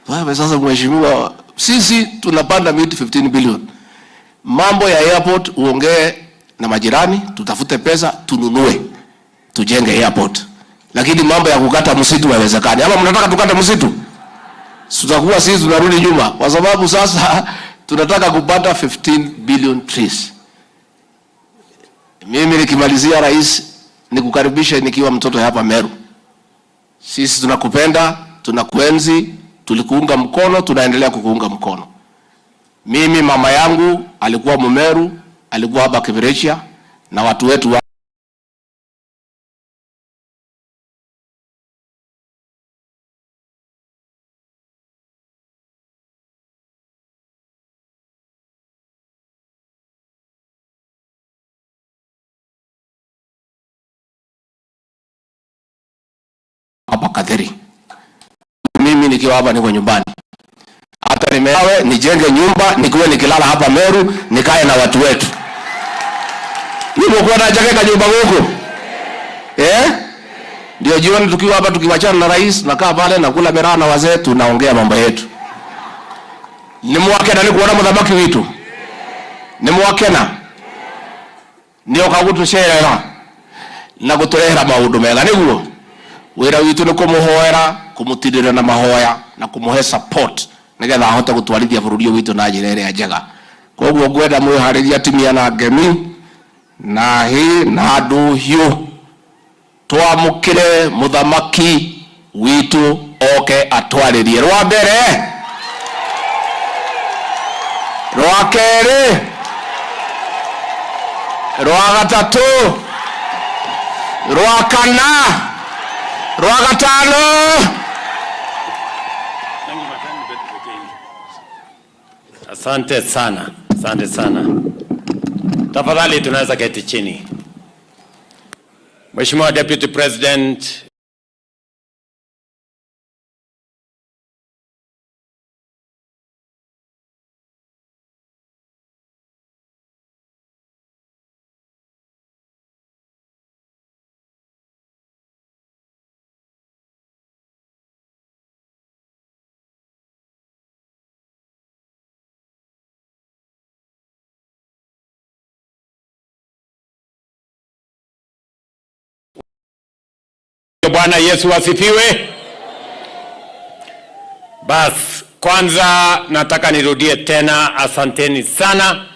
Wewe sasa mheshimiwa, sisi tunapanda miti 15 billion. Mambo ya airport uongee na majirani, tutafute pesa tununue, tujenge airport. Lakini mambo ya kukata msitu haiwezekani. Ama mnataka tukate msitu? Tutakuwa sisi tunarudi nyuma kwa sababu sasa tunataka kupata 15 billion trees. Mimi nikimalizia rais nikukaribisha nikiwa mtoto hapa Meru. Sisi tunakupenda, tunakuenzi, tulikuunga mkono, tunaendelea kukuunga mkono. Mimi mama yangu alikuwa Mumeru, alikuwa hapa Kiberechia na watu wetu hapa Kadheri. Mimi nikiwa hapa niko nyumbani. Hata nimeawe nijenge nyumba nikiwa nikilala hapa Meru, nikae na watu wetu. Niko kwa najengeka nyumba huko. Ndio jioni tukiwa hapa tukiwachana na rais, nakaa pale na kula miraa na wazee tunaongea mambo yetu. Ni mwakena ni kuona mdhabaki wetu. Ni mwakena. Ndio kagutusherera na guturehera maundu mega niguo. Wira witu ni kumuhoera, kumutirira na mahoya na kumuhe support nigetha ahote gutwarithia bururi witu na njira ĩrĩa njega. Koguo ngwenda mwihariria timia na ngemi na hi na nduhiu twamukire muthamaki witu oke atwaririe rwa mbere rwa keri rwa gatatu, rwa kana, rwa gatano. Asante sana, asante sana. Tafadhali tunaweza keti chini. Mheshimiwa Deputy President, Bwana Yesu asifiwe. Bas, kwanza nataka nirudie tena asanteni sana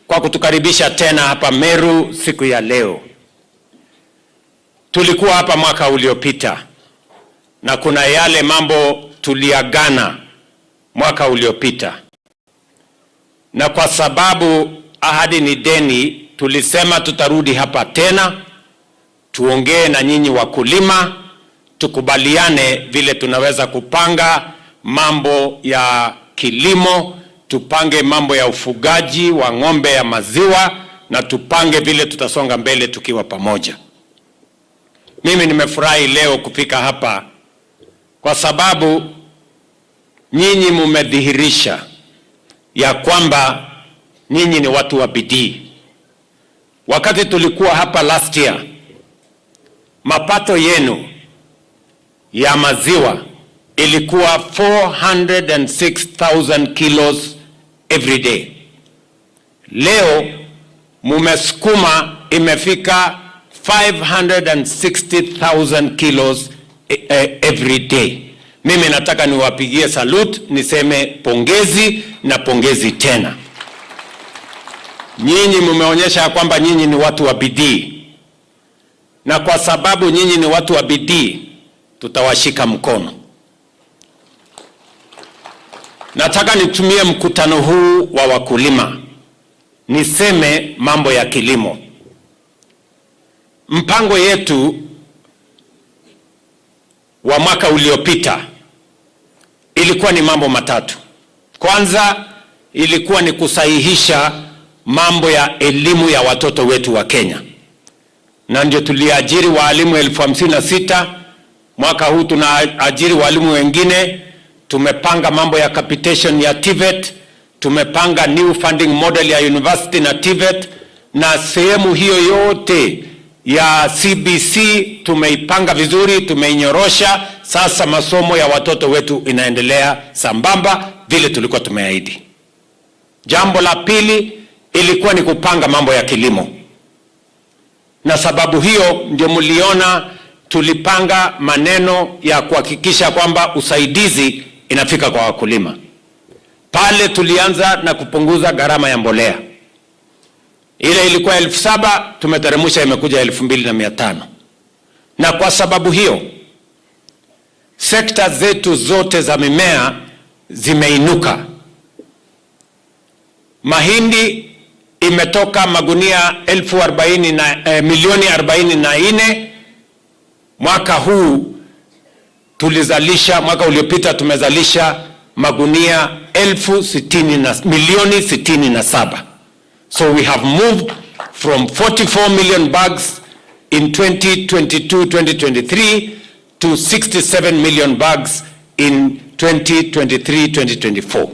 kwa kutukaribisha tena hapa Meru siku ya leo. Tulikuwa hapa mwaka uliopita na kuna yale mambo tuliagana mwaka uliopita. Na kwa sababu ahadi ni deni, tulisema tutarudi hapa tena, tuongee na nyinyi wakulima, tukubaliane vile tunaweza kupanga mambo ya kilimo, tupange mambo ya ufugaji wa ng'ombe ya maziwa, na tupange vile tutasonga mbele tukiwa pamoja. Mimi nimefurahi leo kufika hapa kwa sababu nyinyi mumedhihirisha ya kwamba nyinyi ni watu wa bidii. Wakati tulikuwa hapa last year, mapato yenu ya maziwa ilikuwa 406,000 kilos every day. Leo mumesukuma imefika 560,000 kilos every day. Mimi nataka niwapigie salute, niseme pongezi na pongezi tena. Nyinyi mumeonyesha kwamba nyinyi ni watu wa bidii. Na kwa sababu nyinyi ni watu wa bidii, tutawashika mkono. Nataka nitumie mkutano huu wa wakulima niseme mambo ya kilimo. Mpango yetu wa mwaka uliopita ilikuwa ni mambo matatu. Kwanza ilikuwa ni kusahihisha mambo ya elimu ya watoto wetu wa Kenya. Na ndio tuliajiri walimu 56,000. Mwaka huu tunaajiri walimu wengine. Tumepanga mambo ya capitation ya TVET, tumepanga new funding model ya university na TVET, na sehemu hiyo yote ya CBC tumeipanga vizuri, tumeinyorosha. Sasa masomo ya watoto wetu inaendelea sambamba vile tulikuwa tumeahidi. Jambo la pili ilikuwa ni kupanga mambo ya kilimo. Na sababu hiyo ndio mliona tulipanga maneno ya kuhakikisha kwamba usaidizi inafika kwa wakulima. Pale tulianza na kupunguza gharama ya mbolea. Ile ilikuwa 7,000, tumeteremsha imekuja 2,500. Na kwa sababu hiyo sekta zetu zote za mimea zimeinuka. Mahindi imetoka magunia 44,000,000. Mwaka huu tulizalisha, mwaka uliopita tumezalisha magunia 67,000,000. So we have moved from 44 million bags in 2022-2023 to 67 million bags in 2023-2024.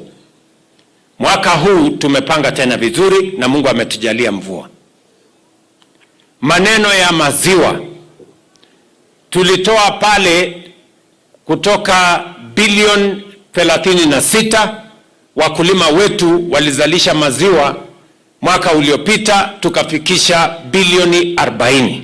Mwaka huu tumepanga tena vizuri na Mungu ametujalia mvua. Maneno ya maziwa tulitoa pale kutoka bilioni 36. Wakulima wetu walizalisha maziwa mwaka uliopita tukafikisha bilioni 40.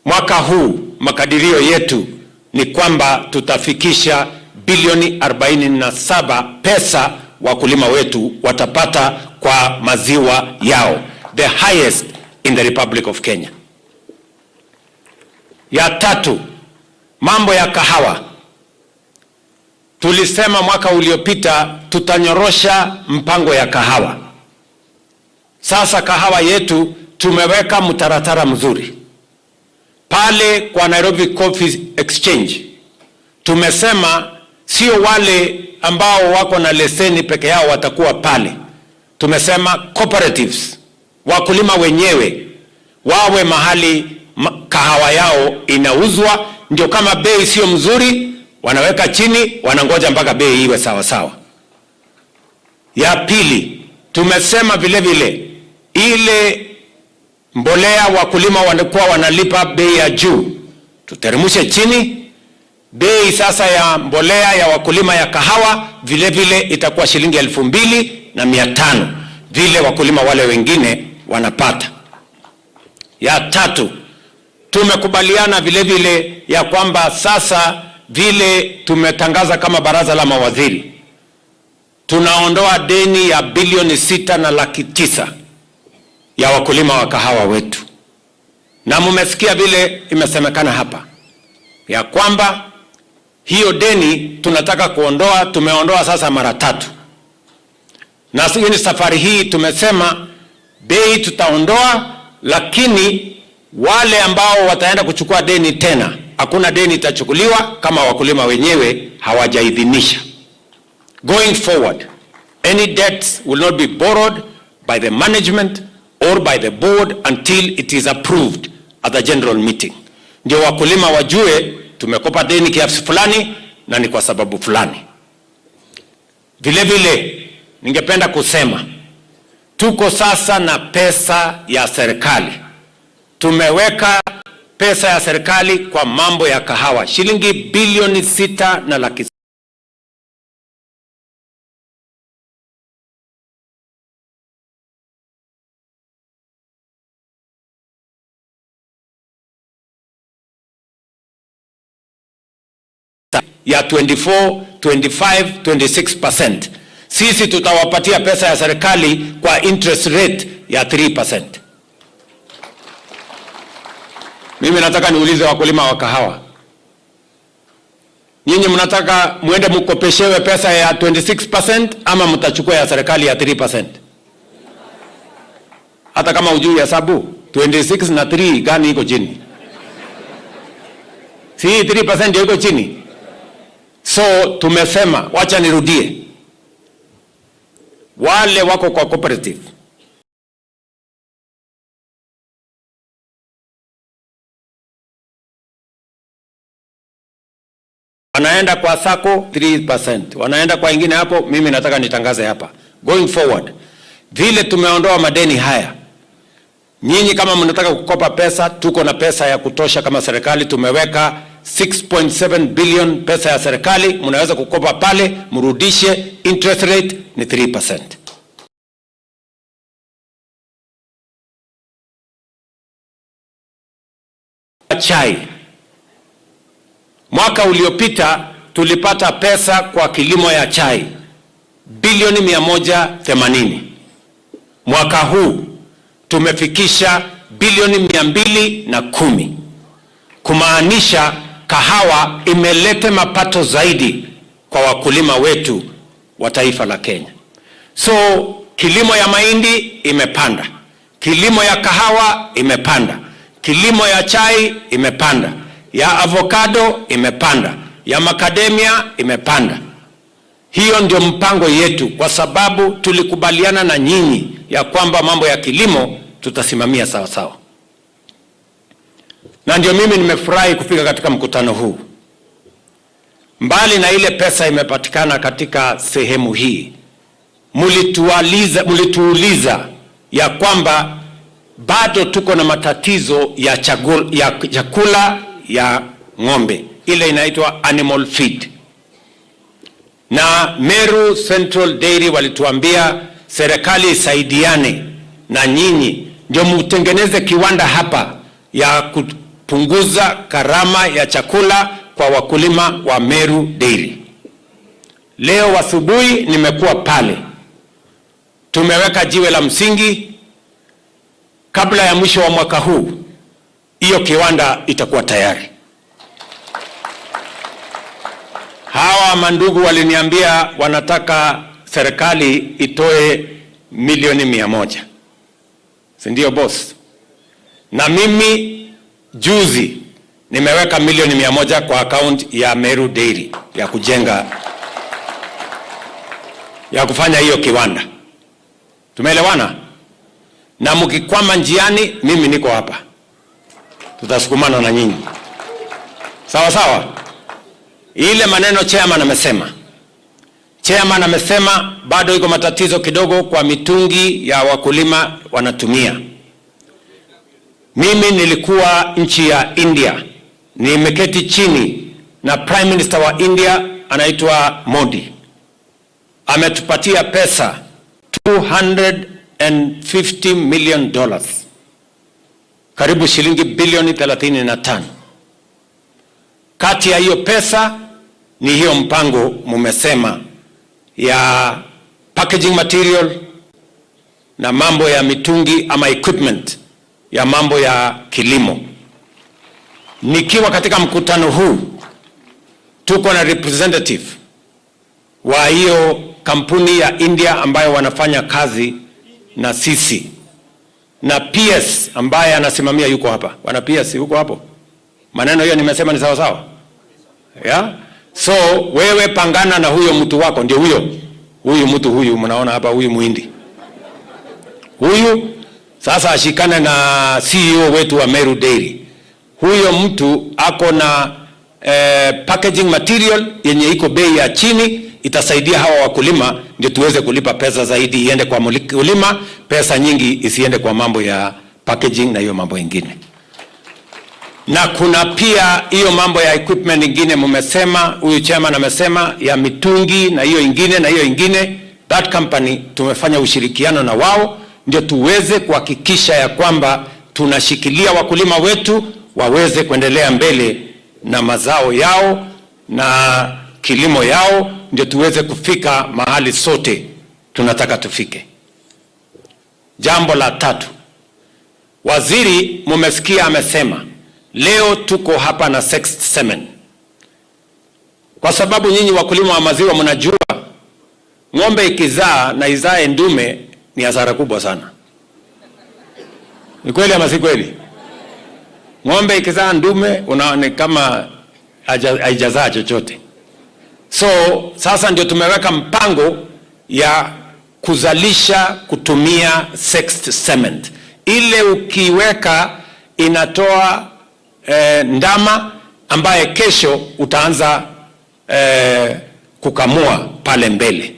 Mwaka huu makadirio yetu ni kwamba tutafikisha bilioni 47 pesa wakulima wetu watapata kwa maziwa yao, the highest in the Republic of Kenya. Ya tatu, mambo ya kahawa. Tulisema mwaka uliopita tutanyorosha mpango ya kahawa. Sasa kahawa yetu tumeweka mtaratara mzuri pale kwa Nairobi Coffee Exchange. Tumesema sio wale ambao wako na leseni peke yao watakuwa pale. Tumesema cooperatives, wakulima wenyewe wawe mahali kahawa yao inauzwa, ndio kama bei sio mzuri wanaweka chini, wanangoja mpaka bei iwe sawa sawa. Ya pili, tumesema vile vile ile mbolea wakulima wanakuwa wanalipa bei ya juu, tuteremshe chini bei. Sasa ya mbolea ya wakulima ya kahawa vile vile itakuwa shilingi 2,500 vile wakulima wale wengine wanapata. Ya tatu, tumekubaliana vile vile ya kwamba sasa vile tumetangaza kama baraza la mawaziri, tunaondoa deni ya bilioni 6.9 ya wakulima wa kahawa wetu. Na mumesikia vile imesemekana hapa ya kwamba hiyo deni tunataka kuondoa, tumeondoa sasa mara 3. Na hii safari hii tumesema bei tutaondoa, lakini wale ambao wataenda kuchukua deni tena, hakuna deni itachukuliwa kama wakulima wenyewe hawajaidhinisha. Going forward, any debts will not be borrowed by the management or by the board until it is approved at the general meeting. Ndio wakulima wajue tumekopa deni kiasi fulani na ni kwa sababu fulani. Vile vile ningependa kusema tuko sasa na pesa ya serikali. Tumeweka pesa ya serikali kwa mambo ya kahawa shilingi bilioni 6.5. ya 24, 25, 26%. Sisi tutawapatia pesa ya serikali kwa interest rate ya 3%. Mimi nataka niulize wakulima wa kahawa, nyinyi mnataka muende mkopeshewe pesa ya 26% ama mtachukua ya serikali ya 3%? Hata kama hujui hesabu, 26 na 3 gani iko chini? Si 3% iko chini? So tumesema, wacha nirudie, wale wako kwa cooperative wanaenda kwa sako 3%, wanaenda kwa ingine hapo. Mimi nataka nitangaze hapa, going forward, vile tumeondoa madeni haya, nyinyi kama mnataka kukopa pesa, tuko na pesa ya kutosha kama serikali. Tumeweka 6.7 billion pesa ya serikali, mnaweza kukopa pale, mrudishe, interest rate ni 3%. Chai, mwaka uliopita tulipata pesa kwa kilimo ya chai bilioni 180. Mwaka huu tumefikisha bilioni 210, kumaanisha kahawa imeleta mapato zaidi kwa wakulima wetu wa taifa la Kenya. So kilimo ya mahindi imepanda, kilimo ya kahawa imepanda, kilimo ya chai imepanda, ya avocado imepanda, ya macadamia imepanda. Hiyo ndio mpango yetu, kwa sababu tulikubaliana na nyinyi ya kwamba mambo ya kilimo tutasimamia sawa sawa. Na ndio mimi nimefurahi kufika katika mkutano huu. Mbali na ile pesa imepatikana katika sehemu hii, mulituuliza ya kwamba bado tuko na matatizo ya chakula ya ng'ombe, ile inaitwa animal feed. Na Meru Central Dairy walituambia serikali isaidiane na nyinyi ndio mtengeneze kiwanda hapa ya kupunguza gharama ya chakula kwa wakulima wa Meru Dairy. Leo asubuhi nimekuwa pale, tumeweka jiwe la msingi. Kabla ya mwisho wa mwaka huu hiyo kiwanda itakuwa tayari. Hawa mandugu waliniambia wanataka serikali itoe milioni 100. si ndio boss? Na mimi juzi nimeweka milioni 100 kwa account ya Meru Dairy ya kujenga, ya kufanya hiyo kiwanda. Tumeelewana? Na mkikwama njiani, mimi niko hapa, tutasukumana na nyinyi, sawa sawa. Ile maneno chairman amesema bado iko matatizo kidogo kwa mitungi ya wakulima wanatumia. Mimi nilikuwa nchi ya India, nimeketi chini na Prime Minister wa India anaitwa Modi, ametupatia pesa $250 million, karibu shilingi bilioni 35. Kati ya hiyo pesa ni hiyo mpango mumesema ya packaging material na mambo ya mitungi ama equipment ya mambo ya kilimo. Nikiwa katika mkutano huu, tuko na representative wa hiyo kampuni ya India ambayo wanafanya kazi na sisi, na PS ambaye anasimamia yuko hapa. Wana PS yuko hapo. Maneno hiyo nimesema ni sawa sawa? Yeah? So wewe pangana na huyo mtu wako, ndio huyu mtu huyu mnaona hapa, huyu Muhindi. Huyu sasa ashikane na CEO wetu wa Meru Dairy. Huyo mtu ako na packaging material yenye iko bei ya chini, itasaidia hawa wakulima ndio tuweze kulipa pesa zaidi iende kwa mkulima, pesa nyingi isiende kwa mambo ya packaging na hiyo mambo mengine. Na kuna pia hiyo mambo ya equipment ingine mumesema, huyu chairman amesema ya mitungi na hiyo ingine, that company tumefanya ushirikiano na wao ndio tuweze kuhakikisha ya kwamba tunashikilia wakulima wetu waweze kuendelea mbele na mazao yao na kilimo yao, ndio tuweze kufika mahali sote tunataka tufike. Jambo la 3, waziri mumesikia amesema leo tuko hapa na sexed semen, kwa sababu nyinyi wakulima wa maziwa mnajua ng'ombe ikizaa na izae ndume ni hasara kubwa sana. Ni kweli ama si kweli? Ng'ombe ikizaa ndume unaona kama haijazaa chochote. So sasa ndio tumeweka mpango ya kuzalisha kutumia sexed semen. Ile ukiweka inatoa ndama ambaye kesho utaanza kukamua pale mbele.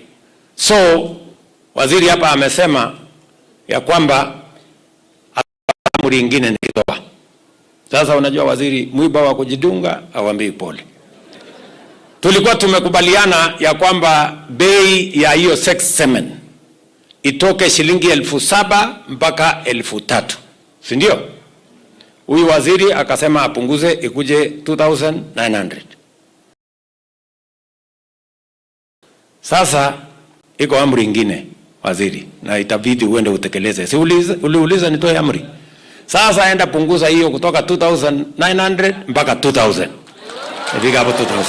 So waziri hapa amesema ya kwamba amri nyingine nikitoa. Sasa unajua waziri mwiba wa kujidunga awambii pole. Tulikuwa tumekubaliana ya kwamba bei ya hiyo sexed semen itoke shilingi 7,000 mpaka 3,000. Si ndio? Huyu waziri akasema apunguze ikuje 2,900. Sasa iko amri nyingine waziri na itabidi uende utekeleze. Si uliuliza nitoe amri. Sasa enda punguza hiyo kutoka 2,900 mpaka 2,000. Ifika hapo 2,000.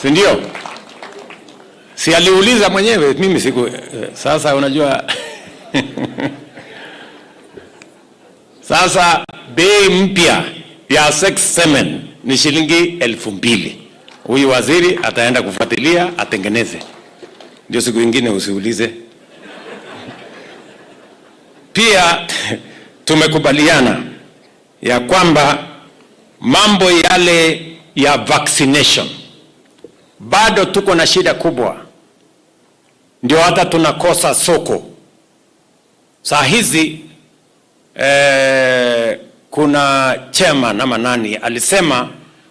Si ndio? Si aliuliza mwenyewe, mimi siku sasa unajua sasa bei mpya ya sexed semen ni shilingi 2,000. Huyu waziri ataenda kufuatilia atengeneze. Ndio siku nyingine usiulize. Pia tumekubaliana ya kwamba mambo yale ya vaccination bado tuko na shida kubwa, ndio hata tunakosa soko. Saa hizi kuna chairman ama nani alisema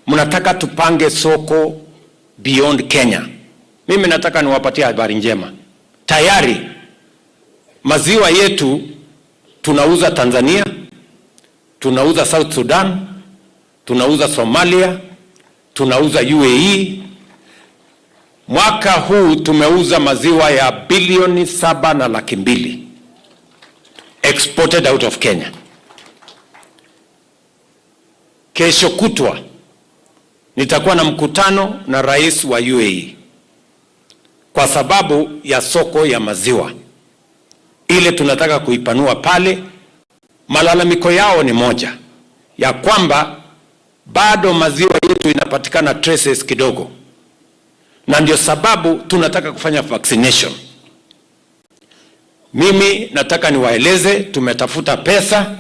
mnataka tupange soko beyond Kenya. Mimi nataka niwapatie habari njema. Tayari maziwa yetu tunauza Tanzania, tunauza South Sudan, tunauza Somalia, tunauza UAE. Mwaka huu tumeuza maziwa ya bilioni 7.2 exported out of Kenya. Kesho kutwa nitakuwa na mkutano na rais wa UAE kwa sababu ya soko ya maziwa. ile tunataka kuipanua pale. Malalamiko yao ni moja, ya kwamba bado maziwa yetu inapatikana traces kidogo, na ndio sababu tunataka kufanya vaccination. Mimi nataka niwaeleze, tumetafuta pesa.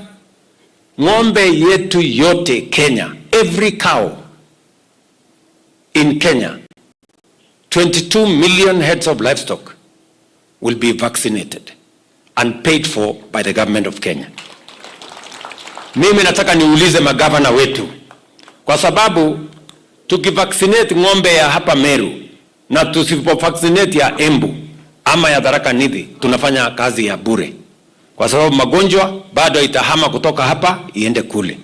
Ng'ombe yetu yote Kenya, every cow in Kenya, 22 million heads of livestock will be vaccinated and paid for by the government of Kenya. Mimi nataka niulize magavana wetu, kwa sababu tukivaccinate ng'ombe ya hapa Meru na tusipovaccinate ya Embu ama ya Tharaka Nithi, tunafanya kazi ya bure, kwa sababu magonjwa bado itahama kutoka hapa iende kule.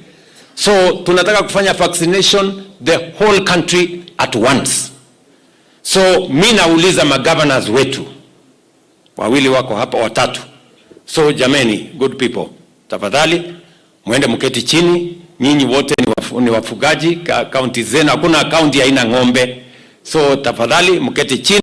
So tunataka kufanya vaccination the whole country at once. So mimi nauliza magovernors wetu, wawili wako hapa, watatu. So jameni, good people, tafadhali mwende mketi chini. Nyinyi wote ni wafugaji, kaunti zenu hakuna kaunti haina ng'ombe. So tafadhali mketi chini.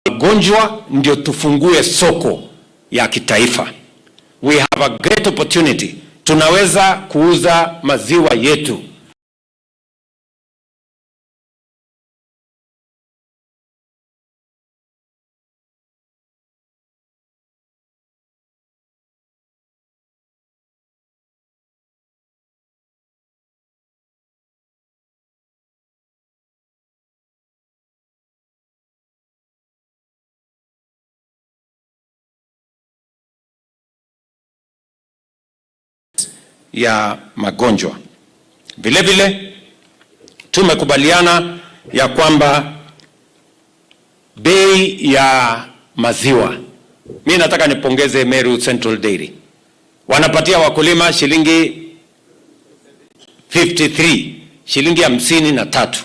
Magonjwa ndio tufungue soko ya kitaifa. We have a great opportunity. Tunaweza kuuza maziwa yetu. Ya magonjwa. Vile vile tumekubaliana ya kwamba bei ya maziwa, mimi nataka nipongeze Meru Central Dairy, wanapatia wakulima shilingi 53, shilingi 53,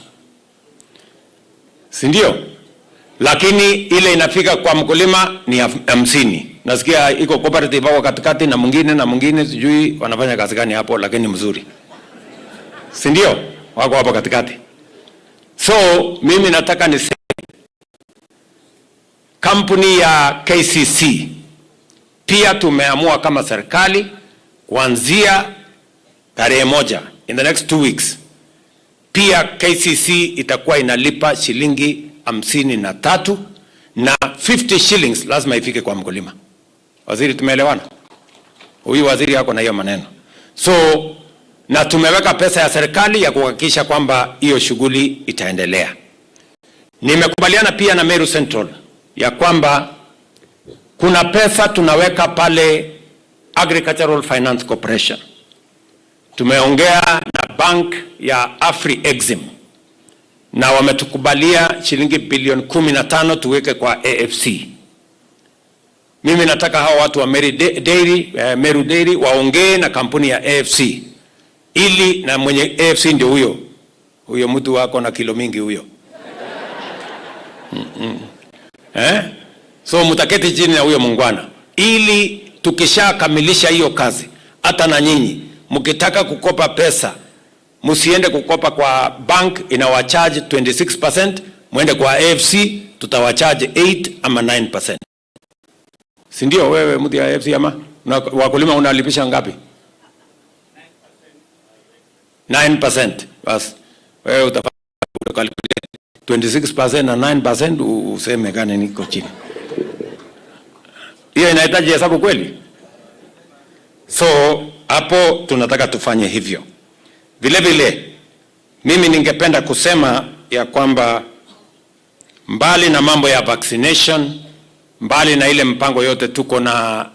si ndio? Lakini ile inafika kwa mkulima ni 50. Nasikia iko cooperative hapo katikati na mwingine sijui wanafanya kazi gani hapo, lakini mzuri, si ndio? Wako hapo katikati. So mimi nataka niseme kampuni ya KCC pia tumeamua kama serikali kuanzia tarehe 1 in the next 2 weeks, pia KCC itakuwa inalipa shilingi 53 na 50 shillings lazima ifike kwa mkulima. Waziri, tumeelewana? Huyu waziri yako na hiyo maneno. So na tumeweka pesa ya serikali ya kuhakikisha kwamba hiyo shughuli itaendelea. Nimekubaliana pia na Meru Central ya kwamba kuna pesa tunaweka pale Agricultural Finance Corporation. Tumeongea na bank ya Afri Exim na wametukubalia shilingi bilioni 15 tuweke kwa AFC. Mimi nataka hao watu wa Meru Dairy waongee na kampuni ya AFC, ili na mwenye AFC ndio huyo mtu wako na kilo mingi huyo. So mutaketi chini na huyo mungwana, ili tukishakamilisha hiyo kazi, hata na nyinyi mkitaka kukopa pesa msiende kukopa kwa bank inawacharge 26%, mwende kwa AFC tutawacharge 8 ama 9%. Si ndio wewe mtu ya AFC ama wakulima unalipisha ngapi? 9%. Bas wewe utafanya 26% na 9% useme gani niko chini. Hiyo inahitaji hesabu kweli? So hapo tunataka tufanye hivyo. Vile vile mimi ningependa kusema ya kwamba mbali na mambo ya vaccination, mbali na ile mpango yote tuko na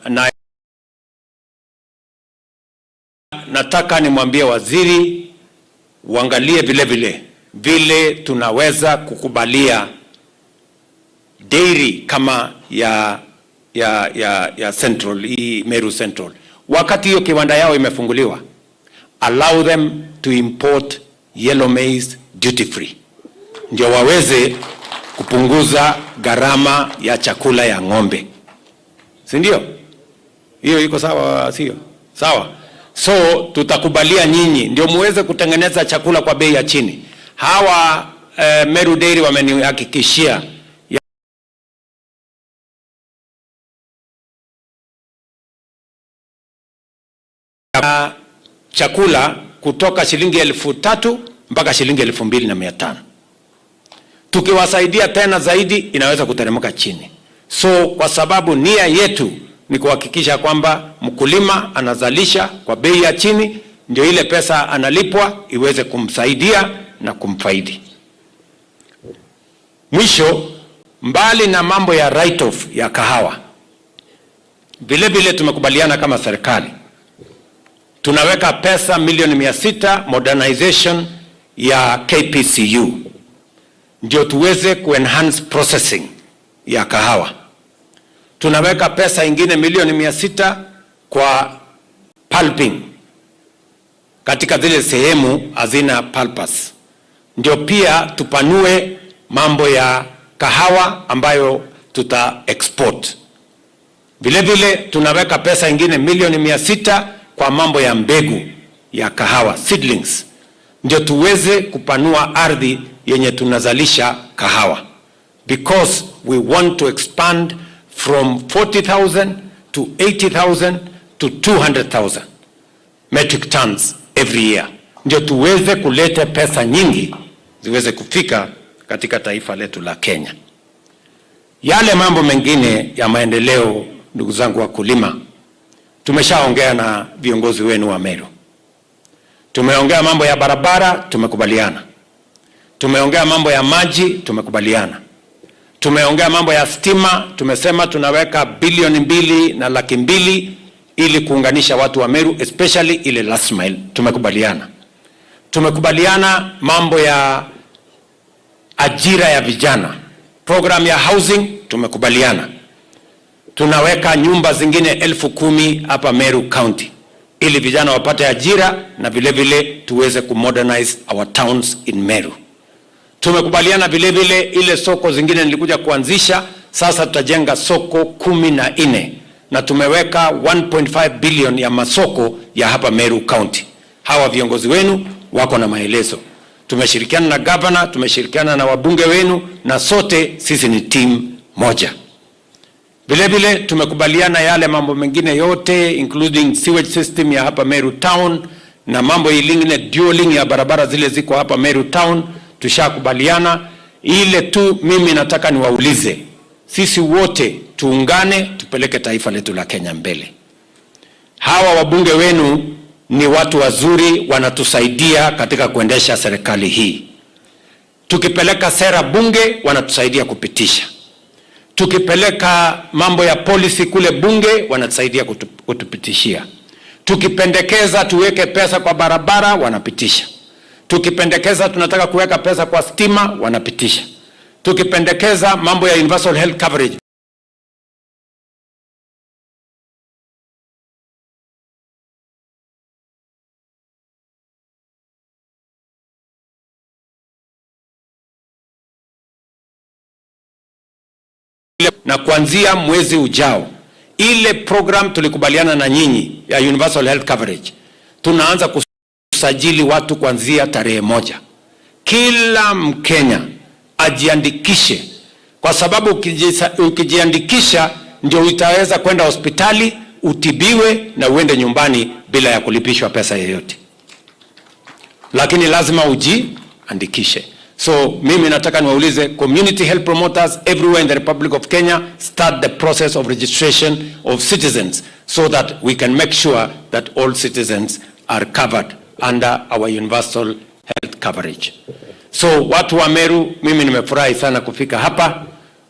nataka nimwambie waziri uangalie vile tunaweza kukubalia dairy kama ya Central, hii Meru Central. Wakati hiyo kiwanda yao imefunguliwa, allow them to import yellow maize duty free. ndio waweze kupunguza gharama ya chakula ya ng'ombe. Si ndio? Hiyo iko sawa, sio? Sawa. So tutakubalia nyinyi ndio muweze kutengeneza chakula kwa bei ya chini. Hawa Meru Dairy wamenihakikishia chakula kutoka shilingi 3,000 mpaka shilingi 2,500. Tukiwasaidia tena zaidi inaweza kuteremka chini. So kwa sababu nia yetu ni kuhakikisha kwamba mkulima anazalisha kwa bei ya chini, ndio ile pesa analipwa iweze kumsaidia na kumfaidi. Mwisho, mbali na mambo ya write off ya kahawa, vile vile tumekubaliana kama serikali tunaweka pesa milioni 600 modernization ya KPCU ndio tuweze kuenhance processing ya kahawa. Tunaweka pesa ingine milioni 600 kwa pulping katika zile sehemu hazina pulpers, ndio pia tupanue mambo ya kahawa ambayo tuta export. Vile vile tunaweka pesa ingine milioni 600 kwa mambo ya mbegu ya kahawa, seedlings, ndio tuweze kupanua ardhi yenye tunazalisha kahawa, because we want to expand from 40,000 to 80,000 to 200,000 metric tons every year, ndio tuweze kuleta pesa nyingi ziweze kufika katika taifa letu la Kenya. Yale mambo mengine ya maendeleo, ndugu zangu wakulima, tumeshaongea na viongozi wenu wa Meru. Tumeongea mambo ya barabara, tumekubaliana. Tumeongea mambo ya maji, tumekubaliana. Tumeongea mambo ya stima, tumesema tunaweka 2.2 ili kuunganisha watu wa Meru, especially ile last mile, tumekubaliana. Tumekubaliana mambo ya ajira ya vijana, program ya housing, tumekubaliana. Tunaweka nyumba zingine 10,000 hapa Meru County ili vijana wapate ajira na vile vile tuweze kumodernize our towns in Meru. Tumekubaliana vile vile ile soko zingine nilikuja kuanzisha, sasa tutajenga soko 14 na tumeweka 1.5 billion ya masoko ya hapa Meru County. Hawa viongozi wenu wako na maelezo. Tumeshirikiana na governor, tumeshirikiana na wabunge wenu, na sote sisi ni team moja. Vile vile tumekubaliana yale mambo mengine yote, including sewage system ya hapa Meru Town na mambo ilingine dualing ya barabara zile ziko hapa Meru Town, tushakubaliana. Ile tu mimi nataka niwaulize, sisi wote tuungane tupeleke taifa letu la Kenya mbele. Hawa wabunge wenu ni watu wazuri, wanatusaidia katika kuendesha serikali hii. Tukipeleka sera bunge, wanatusaidia kupitisha. Tukipeleka mambo ya policy kule bunge, wanatusaidia kutupitishia. Tukipendekeza tuweke pesa kwa barabara, wanapitisha. Tukipendekeza tunataka kuweka pesa kwa stima, wanapitisha. Tukipendekeza mambo ya universal health coverage, na kuanzia mwezi ujao ile program tulikubaliana na nyinyi ya universal health coverage, tunaanza kusajili watu kuanzia tarehe 1. Kila Mkenya ajiandikishe, kwa sababu ukijiandikisha ndio utaweza kwenda hospitali, utibiwe na uende nyumbani bila ya kulipishwa pesa yoyote. Lakini lazima ujiandikishe. So mimi nataka niwaulize community health promoters everywhere in the Republic of Kenya, start the process of registration of citizens so that we can make sure that all citizens are covered under our universal health coverage. So watu wa Meru, mimi nimefurahi sana kufika hapa.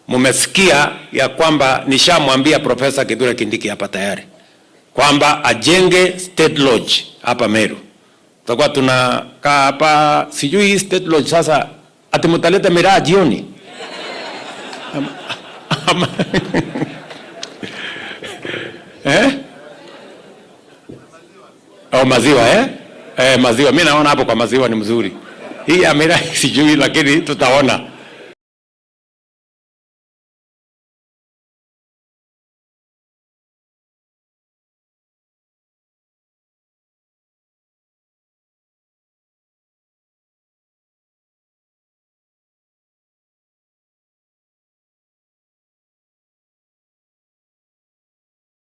Mumesikia ya kwamba nishamwambia Professor Kithure Kindiki hapa tayari kwamba ajenge state lodge hapa Meru. Tutakuwa tunakaa hapa, sijui state lodge sasa ati mtaleta miraa jioni. Oh, maziwa maziwa, mimi naona hapo kwa maziwa ni mzuri. Hii amira sijui, lakini tutaona.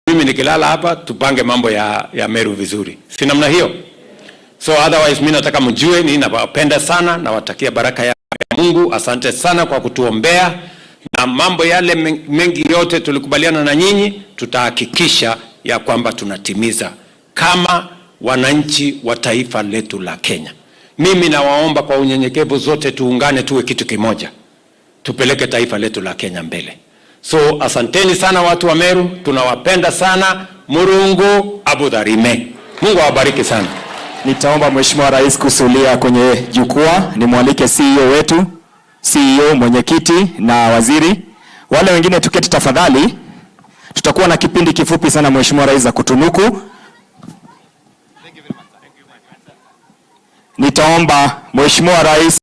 Mimi nikilala hapa tupange mambo ya Meru vizuri. Si namna hiyo? So otherwise mimi nataka mjue ni nawapenda sana, nawatakia baraka ya Mungu. Asante sana kwa kutuombea, na mambo yale mengi yote tulikubaliana na nyinyi tutahakikisha ya kwamba tunatimiza kama wananchi wa taifa letu la Kenya. Mimi nawaomba kwa unyenyekevu zote tuungane, tuwe kitu kimoja, tupeleke taifa letu la Kenya mbele. So asanteni sana watu wa Meru, tunawapenda sana. Murungu abudharime. Mungu awabariki sana. Nitaomba Mheshimiwa Rais kusulia kwenye jukwaa, nimwalike CEO wetu, CEO, mwenyekiti na waziri. Wale wengine tuketi tafadhali. Tutakuwa na kipindi kifupi sana Mheshimiwa Rais za kutunuku. Nitaomba Mheshimiwa Rais